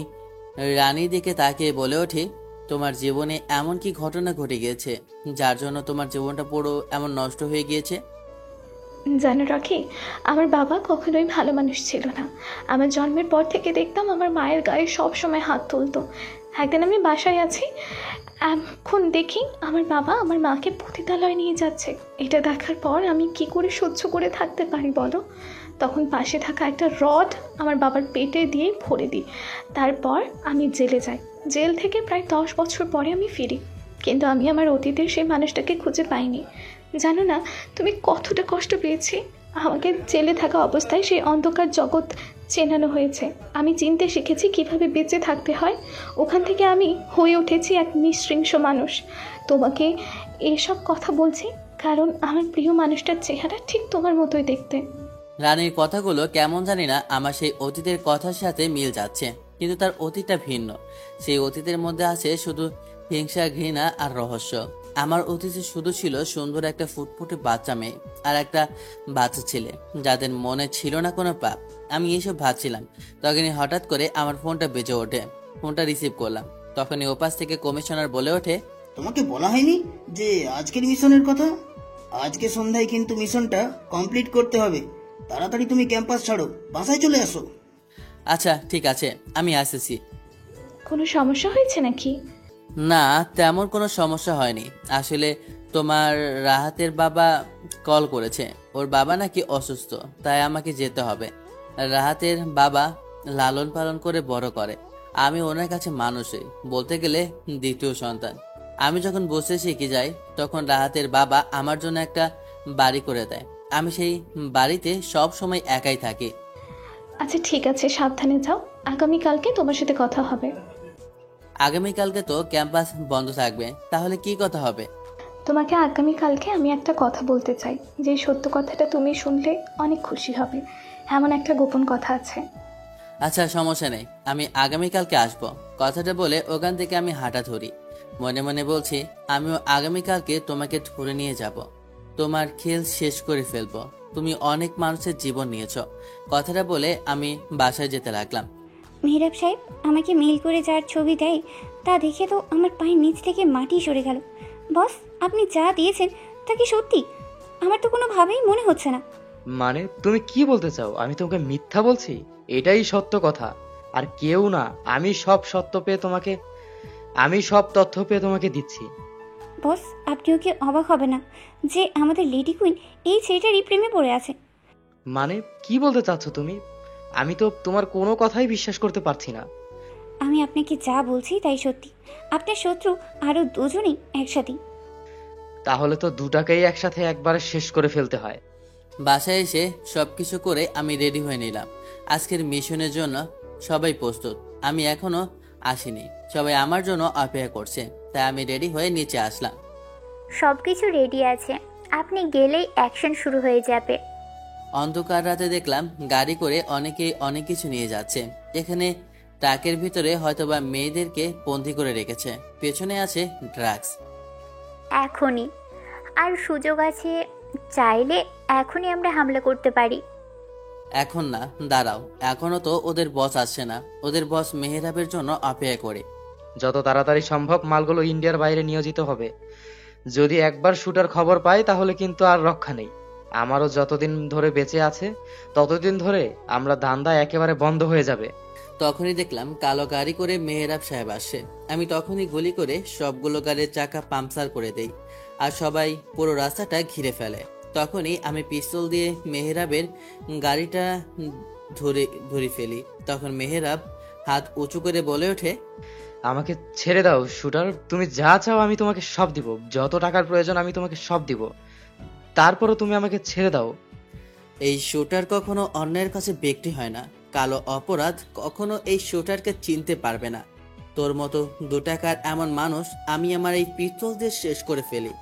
রানীর দিকে তাকিয়ে বলে ওঠি, তোমার জীবনে এমন কি ঘটনা ঘটে গিয়েছে যার জন্য তোমার জীবনটা পুরো এমন নষ্ট হয়ে গিয়েছে? জানো রকি, আমার বাবা কখনোই ভালো মানুষ ছিল না। আমার জন্মের পর থেকে দেখতাম আমার মায়ের গায়ে সব সময় হাত তুলতো। একদিন আমি বাসায় আছি, এখন দেখি আমার বাবা আমার মাকে পতিতালয়ে নিয়ে যাচ্ছে। এটা দেখার পর আমি কি করে সহ্য করে থাকতে পারি বলো? তখন পাশে থাকা একটা রড আমার বাবার পেটে দিয়ে ভরে দিই। তারপর আমি জেলে যাই। জেল থেকে প্রায় 10 বছর পরে আমি ফিরি, কিন্তু আমি আমার অতীতের সেই মানুষটাকে খুঁজে পাইনি। জানো না তুমি কতটা কষ্ট পেয়েছি। আমাকে জেলে থাকা অবস্থায় সেই অন্ধকার জগৎ চেনানো হয়েছে। আমি চিনতে শিখেছি কিভাবে বেঁচে থাকতে হয়। ওখান থেকে আমি হয়ে উঠেছি এক নিঃশৃংস মানুষ। তোমাকে এসব কথা বলছি কারণ আমার প্রিয় মানুষটার চেহারা ঠিক তোমার মতোই দেখতে। রানীর কথাগুলো কেমন জানি না আমার সেই অতীতের কথার সাথে মিল যাচ্ছে, কিন্তু তার অতীতটা ভিন্ন। সেই অতীতের মধ্যে আছে শুধু হিংসা, ঘৃণা আর রহস্য। আমার অতীতে শুধু ছিল সুন্দর একটা ফুটফুটে বাচ্চা মেয়ে আর একটা বাচ্চা ছেলে, যাদের মনে ছিল না কোনো পাপ। আমি এইসব ভাবছিলাম, তখনই হঠাৎ করে আমার ফোনটা বেজে ওঠে। ফোনটা রিসিভ করলাম, তখনই ওপাশ থেকে কমিশনার বলে ওঠে, তোমাকে বলা হয়নি যে আজকের মিশনের কথা? আজকে সন্ধ্যায় কিন্তু মিশনটা কমপ্লিট করতে হবে। তাড়াতাড়ি তুমি ক্যাম্পাস ছাড়ো, বাসায় চলে আসো। আচ্ছা ঠিক আছে, আমি আসতেছি। কোনো সমস্যা হয়েছে নাকি? না, তেমন কোনো সমস্যা হয়নি। আসলে তোমার রাহাতের বাবা কল করেছে, ওর বাবা নাকি অসুস্থ, তাই আমাকে যেতে হবে। রাহাতের বাবা লালন পালন করে বড় করে, আমি ওনার কাছে মানুষই, বলতে গেলে দ্বিতীয় সন্তান। আমি যখন বসে শিখে যাই তখন রাহাতের বাবা আমার জন্য একটা বাড়ি করে দেয়। আমি সেই বাড়িতে সব সময় একাই থাকি। আচ্ছা ঠিক আছে, সাবধানে যাও। আগামীকালকে তোমার সাথে কথা হবে। আগামীকালকে তো ক্যাম্পাস বন্ধ থাকবে, তাহলে কি কথা হবে? তোমাকে আগামীকালকে আমি একটা কথা বলতে চাই, যে সত্য কথাটা তুমি শুনলে অনেক খুশি হবে। এমন একটা গোপন কথা আছে। আচ্ছা সমস্যা নেই, আমি আগামীকালকে আসবো। কথাটা বলে ওখান থেকে আমি হাঁটা ধরি। মনে মনে বলছি আমিও আগামীকালকে তোমাকে ধরে নিয়ে যাব, তোমার খেল শেষ করে ফেলবো। তুমি অনেক মানুষের জীবন নিয়েছো। কথাটা বলে আমি বাসায় যেতে লাগলাম। মেহরাব সাহেব আমাকে মেল করে যার ছবি দেয় তা দেখে তো আমার পায়ের নিচ থেকে মাটি সরে গেল। বস, আপনি যা দিয়েছেন তা কি সত্যি? আমার তো কোনোভাবেই মনে হচ্ছে না। মানে তুমি কি বলতে চাও? আমি তোমাকে মিথ্যা বলছি? এটাই সত্য কথা, আর কেউ না। আমি সব তথ্য পেয়ে তোমাকে দিচ্ছি। বস, আপনিও কি অবাক হবে না যে আমাদের লেডি কুইন এই ছেলেটারই প্রেমে পড়ে আছে? মানে কি বলতে চাচ্ছ তুমি? আমি তো তোমার কোনো কথাই বিশ্বাস করতে পারছি না। আমি আপনাকে যা বলছি তাই সত্যি। আপনার শত্রু আরও দুজনেই একসাথেই। তাহলে তো দুটাকেই একসাথে একবারে শেষ করে ফেলতে হয়। বাসায় এসে সবকিছু করে আমি রেডি হয়ে নিলাম। আজকের মিশনের জন্য সবাই প্রস্তুত। আমি এখনো আসিনি, সবাই আমার জন্য অপেক্ষা করছে, তাই আমি রেডি হয়ে নিচে আসলাম। সব কিছু রেডি আছে, আপনি গেলেই অ্যাকশন শুরু হয়ে যাবে। অন্ধকার রাতে দেখলাম গাড়ি করে অনেকে অনেক কিছু নিয়ে যাচ্ছে। এখানে ট্রাকের ভিতরে হয়তোবা মেয়েদেরকে বন্দি করে রেখেছে, পেছনে আছে ড্রাগস। এখনই আর সুযোগ আছে, চাইলে এখনই আমরা হামলা করতে পারি। এখন না, দাঁড়াও, এখনো তো ওদের বস আসছে না। ওদের বস মেহেরাবের জন্য অপেক্ষা করে। যত তাড়াতাড়ি সম্ভব মালগুলো ইন্ডিয়ার বাইরে নিয়োজিত হবে। যদি একবার শুটার খবর পাই তাহলে কিন্তু আর রক্ষা নেই। আমারও যতদিন ধরে বেঁচে আছে ততদিন ধরে আমরা ধান্দা একেবারে বন্ধ হয়ে যাবে। তখনই দেখলাম কালো গাড়ি করে মেহেরাব সাহেব আসছে। আমি তখনই গুলি করে সবগুলো গাড়ির চাকা পাম্পসার করে দেই, আর সবাই পুরো রাস্তাটা ঘিরে ফেলে। তখনই আমি পিস্তল দিয়ে মেহেরাবের গাড়িটা ধরে ফেলি। তখন মেহেরাব হাত উঁচু করে বলে ওঠে, আমাকে ছেড়ে দাও শুটার, তুমি যা চাও আমি তোমাকে সব দিব। যত টাকার প্রয়োজন আমি তোমাকে সব দিব, তারপরও তুমি আমাকে ছেড়ে দাও। এই শুটার কখনো অন্যের কাছে বিক্রি হয় না। কালো অপরাধ কখনো এই শুটারকে চিনতে পারবে না। তোর মতো 2 টাকার এমন মানুষ আমি আমার এই পিস্তল দিয়ে শেষ করে ফেলি।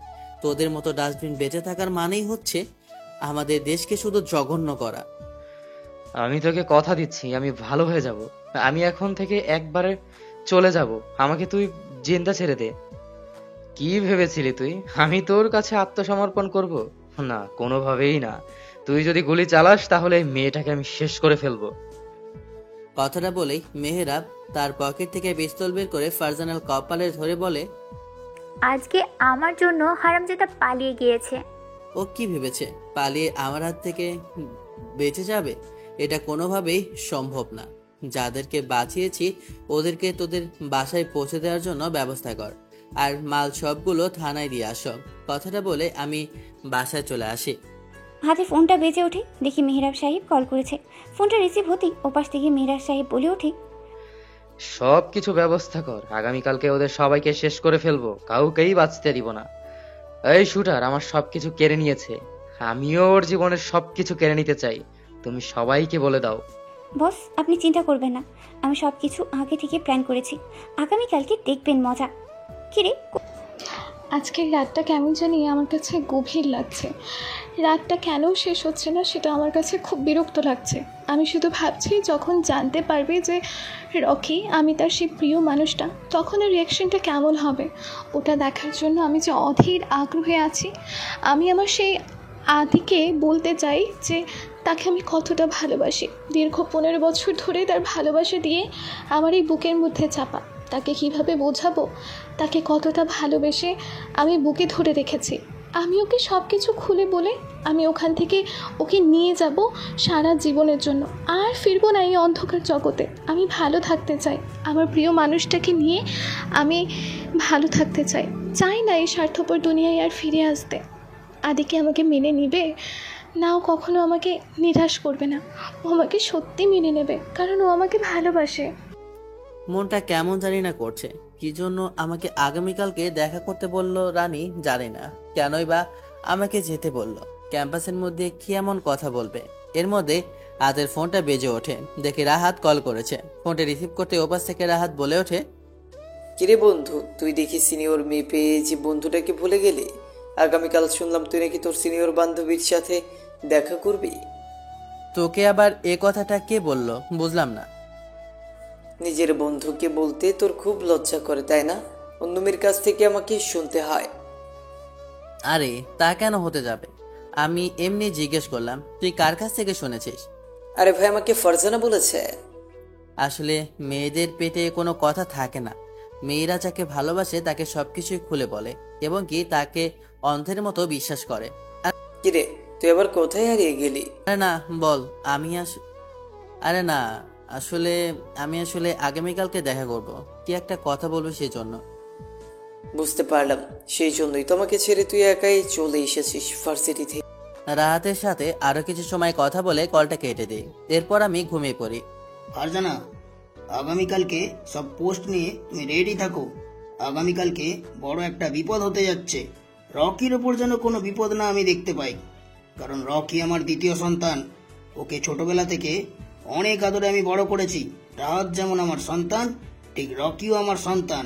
তোদের মতো ডাস্টবিন বেঁচে থাকার মানেই হচ্ছে আমাদের দেশকে শুধু জঘন্য করা। আমি তোকে কথা দিচ্ছি আমি ভালো হয়ে যাব। আমি এখন থেকে একবারে চলে যাব, আমাকে তুই জিন্দা ছেড়ে দে। কি ভেবেছিলি তুই আমি তোর কাছে আত্মসমর্পণ করব? না, কোনোভাবেই না। তুই যদি গুলি চালাস তাহলে এই মেয়েটাকে আমি শেষ করে ফেলবো। কথাটা বলেই মেহেরাব তার পকেট থেকে পিস্তল বের করে ফারজানার কপালে ধরে বলে, আজকে আমার জন্য হারামজাদা পালিয়ে গিয়েছে। ও কি ভেবেছে পালিয়ে আমার হাত থেকে বেঁচে যাবে? এটা কোনোভাবেই সম্ভব না। যাদেরকে বাঁচিয়েছি ওদেরকে তোদের বাসায় পৌঁছে দেওয়ার জন্য ব্যবস্থা কর, আর মাল সবগুলো থানায় দিয়ে আসো। কথাটা বলে আমি বাসায় চলে আসি। হাতে ফোনটা বেজে ওঠে, দেখি মেহরাব সাহেব কল করেছে। ফোনটা রিসিভ হতেই ওপাশ থেকে মেহরাব সাহেব বলে ওঠে, সব কিছু ব্যবস্থা কর, আগামীকালকে ওদের সবাইকে শেষ করে ফেলবো, কাউকেই বাঁচতে দিব না। এই শুটার আমার সবকিছু কেড়ে নিয়েছে, আমিও ওর জীবনের সবকিছু কেড়ে নিতে চাই। তুমি সবাইকে বলে দাও। বস, আপনি চিন্তা করবেন না, আমি সব কিছু আগে থেকে প্ল্যান করেছি। আগামীকালকে দেখবেন মজা। কিরে, আজকের রাতটা কেমন জানি আমার কাছে গভীর লাগছে। রাতটা কেন শেষ হচ্ছে না সেটা আমার কাছে খুব বিরক্ত লাগছে। আমি শুধু ভাবছি যখন জানতে পারবে যে রকি আমি তার সেই প্রিয় মানুষটা, তখন ওর রিয়াকশনটা কেমন হবে ওটা দেখার জন্য আমি যে অধীর আগ্রহে আছি। আমি আমার সেই আদিকে বলতে চাই যে তাকে আমি কতটা ভালোবাসি। দীর্ঘ 15 বছর ধরে তার ভালোবাসা দিয়ে আমার এই বুকের মধ্যে চাপা। তাকে কিভাবে বোঝাবো তাকে কতটা ভালোবেসে আমি বুকে ধরে রেখেছি। আমি ওকে সব কিছু খুলে বলে আমি ওখান থেকে ওকে নিয়ে যাব সারা জীবনের জন্য। আর ফিরবো না এই অন্ধকার জগতে। আমি ভালো থাকতে চাই, আমার প্রিয় মানুষটাকে নিয়ে আমি ভালো থাকতে চাই। চাই না এই স্বার্থপর দুনিয়ায় আর ফিরে আসতে। আদিকে আমাকে মেনে নিবে না, ও কখনো আমাকে নিরাশ করবে না। ও আমাকে সত্যি মেনে নেবে, কারণ ও আমাকে ভালোবাসে। মনটা কেমন জানি না করছে। কি জন্য আমাকে আগামীকালকে দেখা করতে বলল রানী জানি না, কেনই বা আমাকে যেতে বলল। ক্যাম্পাসের মধ্যে কি এমন কথা বলবে? এর মধ্যে রাহাতের ফোনটা বেজে ওঠে। দেখে রাহাত কল করেছে। ফোনটা রিসিভ করতে ওপাশ থেকে রাহাত বলে ওঠে, কিরে বন্ধু, তুই দেখি সিনিয়র মেয়ে পেয়ে যে বন্ধুটাকে ভুলে গেলি? আগামীকাল শুনলাম তুই নাকি তোর সিনিয়র বান্ধবীর সাথে দেখা করবি। তোকে আবার এ কথাটা কে বলল বুঝলাম না। নিজের বন্ধুকে বলতে তোর খুব লজ্জা করে তাই না? অন্য মেয়ের কাছ থেকে আমাকে শুনতে হয়। আরে তা কেন হতে যাবে? আমি এমনি জিজ্ঞেস করলাম, তুই কার কাছ থেকে শুনেছিস? আরে ভাই, আমাকে ফারজানা বলেছে। আসলে মেয়েদের পেটে কোনো কথা থাকে না। মেয়েরা যাকে ভালোবাসে তাকে সবকিছুই খুলে বলে এবং কি তাকে অন্ধের মতো বিশ্বাস করে। কিরে, তুই আবার কোথায় হারিয়ে গেলি? আরে না বল। আরে না, আসলে আমি আগামীকালকে দেখা করব। কি একটা কথা বলবো সেই জন্য। বুঝতে পারলাম, সেই জন্যই তোমাকে ছেড়ে তুই একাই চলে এসেছিস ভার্সিটি থেকে। রাহাতের সাথে আরো কিছু সময় কথা বলে কলটা কেটে দিই। এরপর আমি ঘুমিয়ে পড়ি। ফারজানা, আগামীকালকে সব পোস্ট নিয়ে তুমি রেডি থাকো। আগামীকালকে বড় একটা বিপদ হতে যাচ্ছে। রকির ওপর যেন কোনো বিপদ না আমি দেখতে পাই, কারণ রকি আমার দ্বিতীয় সন্তান। ওকে ছোটবেলা থেকে অনেক আদরে আমি বড় করেছি। রাহাত যেমন আমার সন্তান, ঠিক রকিও আমার সন্তান।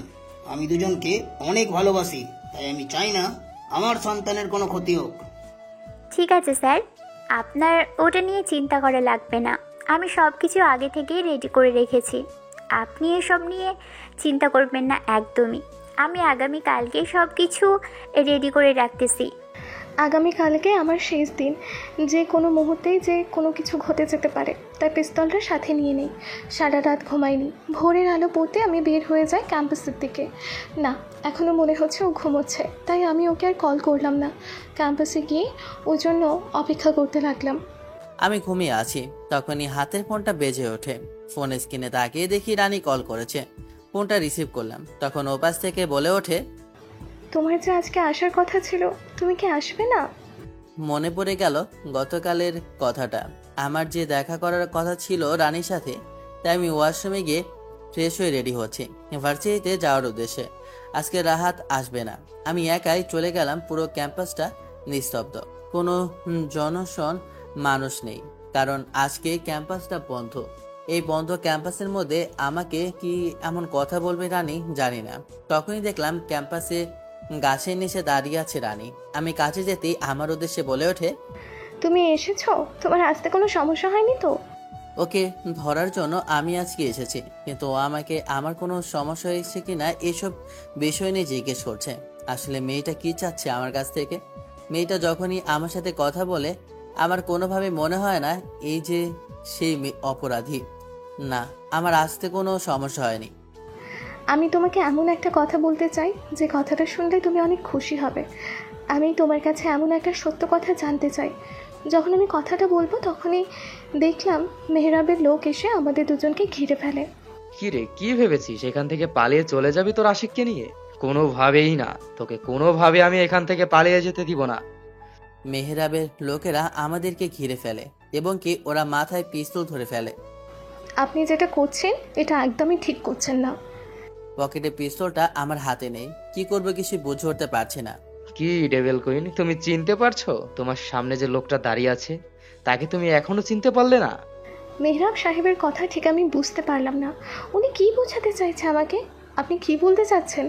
আমি দুজনকে অনেক ভালোবাসি, তাই আমি চাই না আমার সন্তানের কোনো ক্ষতি হোক। ঠিক আছে স্যার, আপনার ওটা নিয়ে চিন্তা করা লাগবে না। আমি সব কিছু আগে থেকেই রেডি করে রেখেছি। আপনি এসব নিয়ে চিন্তা করবেন না একদমই। আমি আগামীকালকে সব কিছু রেডি করে রাখতেছি। আগামীকালকে আমার শেষ দিন, যে কোনো মুহূর্তেই যে কোনো কিছু ঘটে যেতে পারে, তাই পিস্তলটা সাথে নিয়ে নেই। সারা রাত ঘুমাইনি। ভোরের আলো পড়তে আমি বের হয়ে যাই ক্যাম্পাসের দিকে। না, এখনও মনে হচ্ছে ও ঘুমোচ্ছে, তাই আমি ওকে আর কল করলাম না। ক্যাম্পাসে গিয়ে ওর জন্য অপেক্ষা করতে লাগলাম। আমি ঘুমিয়ে আছি, তখনই হাতের ফোনটা বেজে ওঠে। ফোনের স্ক্রিনে তাকিয়ে দেখি রানী কল করেছে। ফোনটা রিসিভ করলাম, তখন ওপাশ থেকে বলে ওঠে, তোমার যে আজকে আসার কথা ছিল, তুমি কি আসবে না? মনে পড়ে গেল গতকালের কথাটা। আমার যে দেখা করার কথা ছিল রানীর সাথে, তাই আমি ওয়াশরুমে গিয়ে ফ্রেশ হয়ে রেডি হচ্ছি ভার্সিটিতে যাওয়ার উদ্দেশ্যে। আজকে রাহাত আসবে না। আমি একাই চলে গেলাম। পুরো ক্যাম্পাসটা নিস্তব্ধ, কোনো জনশন মানুষ নেই, কারণ আজকে ক্যাম্পাসটা বন্ধ। এই বন্ধ ক্যাম্পাসের মধ্যে আমাকে কি এমন কথা বলবে রানী জানি না। তখনই দেখলাম ক্যাম্পাসে গাছের নিচে দাঁড়িয়ে আছে রানী। আমি কাছে যেতেই আমার উদ্দেশ্যে বলে ওঠে, তুমি এসেছো? তোমার আসতে কোনো সমস্যা হয়নি তো? ওকে ধরার জন্য আমি আজকে এসেছি, কিন্তু ও আমাকে আমার কোনো সমস্যা হয়েছে কিনা এসব বিষয় নিয়ে জিজ্ঞেস করছে। আসলে মেয়েটা কি চাচ্ছে আমার কাছ থেকে? মেয়েটা যখনই আমার সাথে কথা বলে আমার কোনোভাবে মনে হয় না এই যে সেই অপরাধী। না, আমার আসতে কোনো সমস্যা হয়নি। আমি তোমাকে এমন একটা কথা বলতে চাই যে কথাটা শুনলে তুমি অনেক খুশি হবে। আমি তোমার কাছে এমন একটা সত্য কথা জানতে চাই। যখন আমি কথাটা বলবো তখনই দেখলাম মেহরাবের লোক এসে আমাদের দুজনকে ঘিরে ফেলে। কি রে, কি ভেবেছিস এখান থেকে পালিয়ে চলে যাবি তোর আশিককে নিয়ে? কোনোভাবেই না, তোকে কোনোভাবে আমি এখান থেকে পালিয়ে যেতে দিব না। মেহরাবের লোকেরা আমাদেরকে ঘিরে ফেলে এবং কি ওরা মাথায় পিস্তল ধরে ফেলে। আপনি যেটা করছেন এটা একদমই ঠিক করছেন না। পকেটে পিস্তলটা আমার হাতে নেই, কি করবো কিছু বুঝে উঠতে পারছি না। কি ডেভিল কুইন, তুমি চিনতে পারছো তোমার সামনে যে লোকটা দাঁড়িয়ে আছে তাকে তুমি এখনো চিনতে পারলে না? মেহরাব সাহেবের কথা ঠিক আমি বুঝতে পারলাম না। উনি কি বোঝাতে চাইছে আমাকে? আপনি কি বলতে চাচ্ছেন?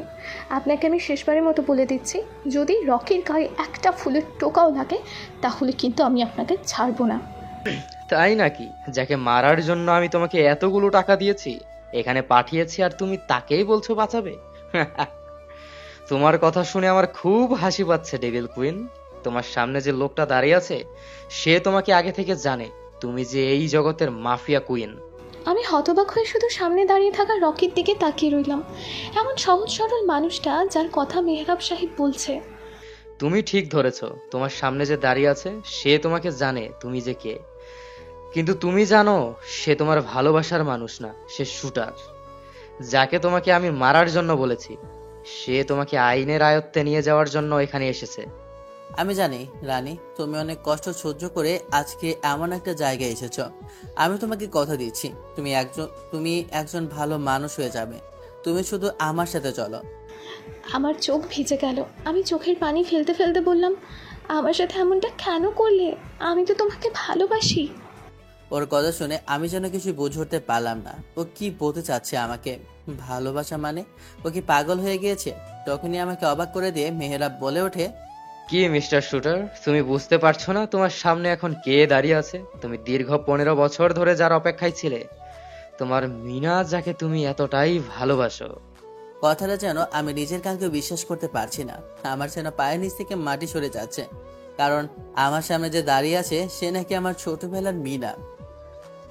আপনাকে আমি শেষবারের মতো বলে দিচ্ছি, যদি রকির গায়ে একটা ফুলের টোকাও লাগে তাহলে কিন্তু আমি আপনাকে ছাড়বো না। তাই নাকি? যাকে মারার জন্য আমি তোমাকে এতগুলো টাকা দিয়েছি, এখানে পাঠিয়েছি, আর তুমি তাকেই বলছো বাঁচাবে? তোমার কথা শুনে আমার খুব হাসি পাচ্ছে ডেভিল কুইন। তোমার সামনে যে লোকটা দাঁড়িয়ে আছে সে তোমাকে আগে থেকে জানে তুমি যে এই জগতের মাফিয়া কুইন। আমি হতবাক হয়ে শুধু সামনে দাঁড়িয়ে থাকা রকির দিকে তাকিয়ে রইলাম। এমন সহজ সরল মানুষটা যার কথা মেহরাব সাহেব বলছে। তুমি ঠিক ধরেছ, তোমার সামনে যে দাঁড়িয়ে আছে সে তোমাকে জানে তুমি যে কে, কিন্তু তুমি জানো সে তোমার ভালোবাসার মানুষ না, সে শুটার। যাকে তোমাকে আমি মারার জন্য বলেছি সে তোমাকে আইনের আয়ত্তে নিয়ে যাওয়ার জন্য এখানে এসেছে। আমি জানি রানী, তুমি অনেক কষ্ট সহ্য করে আজকে এমন একটা জায়গায় এসেছো। আমি তোমাকে কথা দিচ্ছি, তুমি একজন ভালো মানুষ হয়ে যাবে। তুমি শুধু আমার সাথে চলো। আমার চোখ ভিজে গেল। আমি চোখের পানি ফেলতে ফেলতে বললাম, আমার সাথে এমনটা কেন করলে? আমি তো তোমাকে ভালোবাসি। ওর কথা শুনে আমি যেন কিছু বুঝে উঠতে পারলাম না। ও কি বলতে চাচ্ছে আমাকে? ভালোবাসা মানে? ও কি পাগল হয়ে গিয়েছে? তখনই আমাকে অবাক করে দিয়ে মেহেরাব বলে ওঠে, কি মিস্টার শুটার, তুমি বুঝতে পারছো না তোমার সামনে এখন কে দাঁড়িয়ে আছে? তুমি দীর্ঘ 15 বছর ধরে যার অপেক্ষায় ছিলে, তোমার মিনা, যাকে তুমি এতটাই ভালোবাসো। কথাটা যেন আমি নিজের কানকে বিশ্বাস করতে পারছি না। আমার যেন পায়ের নিচ থেকে মাটি সরে যাচ্ছে, কারণ আমার সামনে যে দাঁড়িয়ে আছে সে নাকি আমার ছোটবেলার মিনা।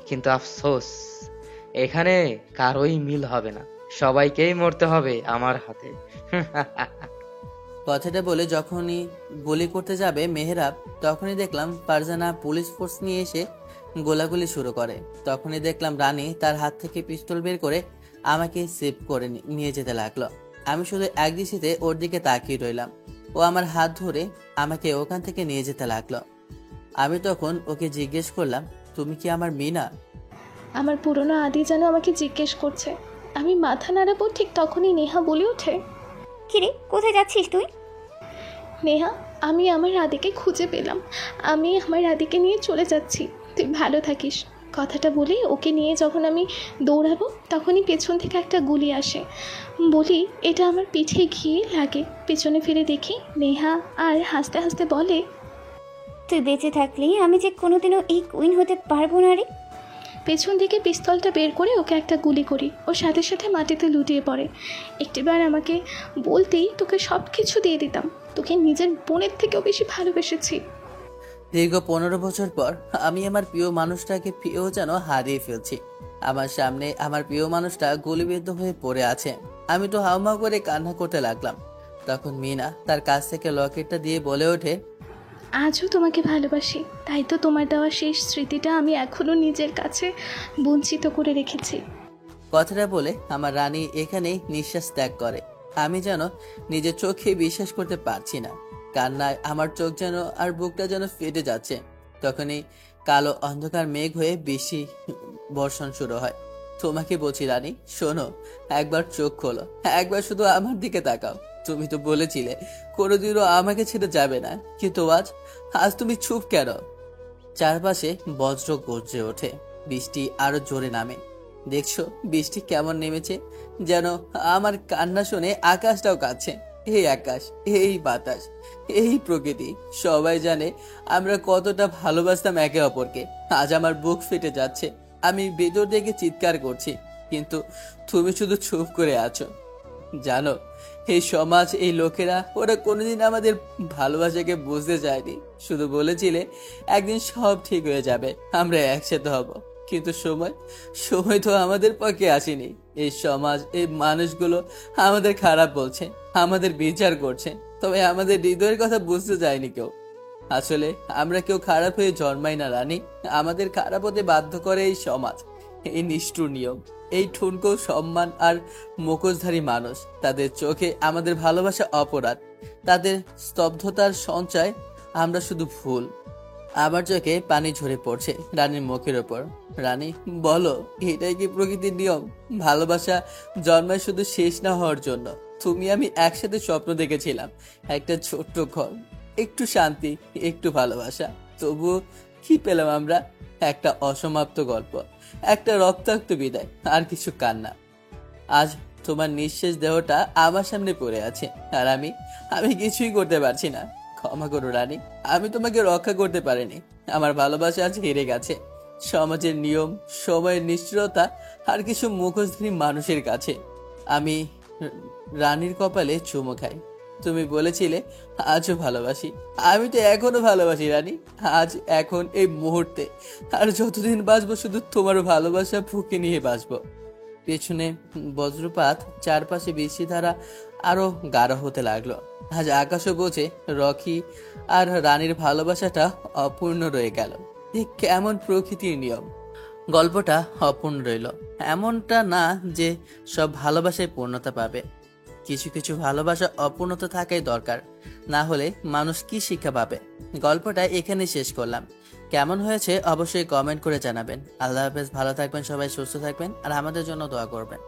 কিন্তু আফসোস, এখানে কারোই মিল হবে না, সবাইকেই মরতে হবে আমার হাতে। কথাটা বলে যখনই গুলি করতে যাবে মেহেরাব, তখনই দেখলাম ফারজানা পুলিশ ফোর্স নিয়ে এসে গোলাগুলি শুরু করে। তখনই দেখলাম রানী তার হাত থেকে পিস্তল বের করে আমাকে সেভ করে নিয়ে যেতে লাগলো। আমি শুধু একদৃষ্টিতে ওর দিকে তাকিয়ে রইলাম। ও আমার হাত ধরে আমাকে ওখান থেকে নিয়ে যেতে লাগলো। আমি তখন ওকে জিজ্ঞেস করলাম, তুমি কি আমার মিনা? আমার পুরনো আদি যেন আমাকে জিজ্ঞেস করছে। আমি মাথা নাড়াবো, ঠিক তখনই নেহা বলে ওঠে, কিরে, কোথায় যাচ্ছিস তুই? নেহা, আমি আমার রাধিকে খুঁজে পেলাম। আমি আমার রাধিকে নিয়ে চলে যাচ্ছি, তুই ভালো থাকিস। কথাটা বলে ওকে নিয়ে যখন আমি দৌড়াবো তখনই পেছন থেকে একটা গুলি আসে। বলি, এটা আমার পিঠে গিয়ে লাগে। পেছনে ফিরে দেখি নেহা, আর হাসতে হাসতে বলে, তুই বেঁচে থাকলেই আমি যে কোনোদিনও এই কুইন হতে পারবো না রে। পেছন থেকে পিস্তলটা বের করে ওকে একটা গুলি করি। ওর সাথে সাথে মাটিতে লুটিয়ে পড়ে। একটিবার আমাকে বলতেই তোকে সব কিছু দিয়ে দিতাম, তোকে নিজের বোনের থেকেও বেশি ভালোবেসেছি। দীর্ঘ 15 বছর পর আমি আমার প্রিয় মানুষটাকে যেন হারিয়ে ফেলছি। আমার সামনে আমার প্রিয় মানুষটা গুলিবিদ্ধ হয়ে পড়ে আছে। আমি তো হাউমাউ করে কান্না করতে লাগলাম। তখন মিনা তার কাছ থেকে লকেটটা দিয়ে বলে ওঠে, আজও তোমাকে ভালোবাসি, তাই তো তোমার দেওয়া শেষ স্মৃতিটা আমি এখনো নিজের কাছে বঞ্চিত করে রেখেছি। কথাটা বলে আমার রানী এখানেই নিঃশ্বাস ত্যাগ করে। আমি যেন নিজের চোখে বিশ্বাস করতে পারছি না। কান্নায় আমার চোখ যেন আর বুকটা যেন ফেটে যাচ্ছে। তখনই কালো অন্ধকার মেঘ হয়ে বেশি বর্ষণ শুরু হয়। তোমাকে বলছি রানী, শোনো, একবার চোখ খোলো, একবার শুধু আমার দিকে তাকাও। তুমি তো বলেছিলে কোনোদিনও আমাকে ছেড়ে যাবে না, কিন্তু আজ তুমি চুপ কেন? চারপাশে বজ্র গর্জে ওঠে, বৃষ্টি আরো জোরে নামে। দেখছো বৃষ্টি কেমন নেমেছে? যেন আমার কান্না শুনে আকাশটাও কাঁদছে। এই আকাশ, এই বাতাস, এই প্রকৃতি সবাই জানে আমরা কতটা ভালোবাসতাম একে অপরকে। আজ আমার বুক ফেটে যাচ্ছে, আমি ভেতর থেকে চিৎকার করছি, কিন্তু তুমি শুধু চুপ করে আছো। জানো, এই সমাজ, এই লোকেরা, ওরা কোনোদিন আমাদের ভালোবাসাকে বুঝতে চায়নি। শুধু বলেছিলে একদিন সব ঠিক হয়ে যাবে, আমরা একসাথে হব। কিন্তু সময় তো আমাদের পক্ষে আসেনি। এই সমাজ, এই মানুষগুলো আমাদের খারাপ বলছে, আমাদের বিচার করছে, তবে আমাদের হৃদয়ের কথা বুঝতে চায়নি কেউ। আসলে আমরা কেউ খারাপ হয়ে জন্মাই না রানী, আমাদের খারাপ হতে বাধ্য করে এই সমাজ, এই নিষ্ঠুর নিয়ম, এই ঠুনকো সম্মান আর মুখোশধারী মানুষ। তাদের চোখে আমাদের ভালোবাসা অপরাধ, তাদের স্তব্ধতার সঞ্চয় আমরা শুধু ভুল। আমার চোখে পানি ঝরে পড়ছে রানীর মুখের ওপর। রানী, বলো, এটাই কি প্রকৃতির নিয়ম? ভালোবাসা জন্মায় শুধু শেষ না হওয়ার জন্য। তুমি আমি একসাথে স্বপ্ন দেখেছিলাম, একটা ছোট্ট ঘর, একটু শান্তি, একটু ভালোবাসা। তবুও কি পেলাম আমরা? একটা অসমাপ্ত গল্প, একটা রক্তাক্ত বিদায়, আর কিছু কান্না। আজ তোমার নিঃশেষ দেহটা আমার সামনে পড়ে আছে, আর আমি কিছুই করতে পারছি না। ক্ষমা করো রানী, আমি তোমাকে রক্ষা করতে পারিনি। আমার ভালোবাসা আজ হেরে গেছে সমাজের নিয়ম, সময়ের নিষ্ঠুরতা, আর কিছু মুখোশধারী মানুষের কাছে। আমি রানীর কপালে চুমু খাই। তুমি বলেছিলে আজও ভালোবাসি, আমি তো এখনো ভালোবাসি রানী, আজ, এখন, এই মুহূর্তে, আর যতদিন বাঁচবো শুধু তোমার ভালোবাসা বুকে নিয়ে বাঁচবো। পেছনে বজ্রপাত, চারপাশে বৃষ্টিধারা আরো গাঢ় হতে লাগলো। আজ আকাশও বোঝে রকি আর রানীর ভালোবাসাটা অপূর্ণ রয়ে গেল। ঠিক কেমন প্রকৃতির নিয়ম, গল্পটা অপূর্ণ রইল। এমনটা না যে সব ভালোবাসায় পূর্ণতা পাবে, কিছু কিছু ভালোবাসা অপূর্ণতা থাকাই দরকার, না হলে মানুষ কি শিক্ষা পাবে। গল্পটা এখানে শেষ করলাম। কেমন হয়েছে অবশ্যই কমেন্ট করে জানাবেন। আল্লাহ হাফেজ, ভালো থাকবেন সবাই, সুস্থ থাকবেন আর আমাদের জন্য দোয়া করবেন।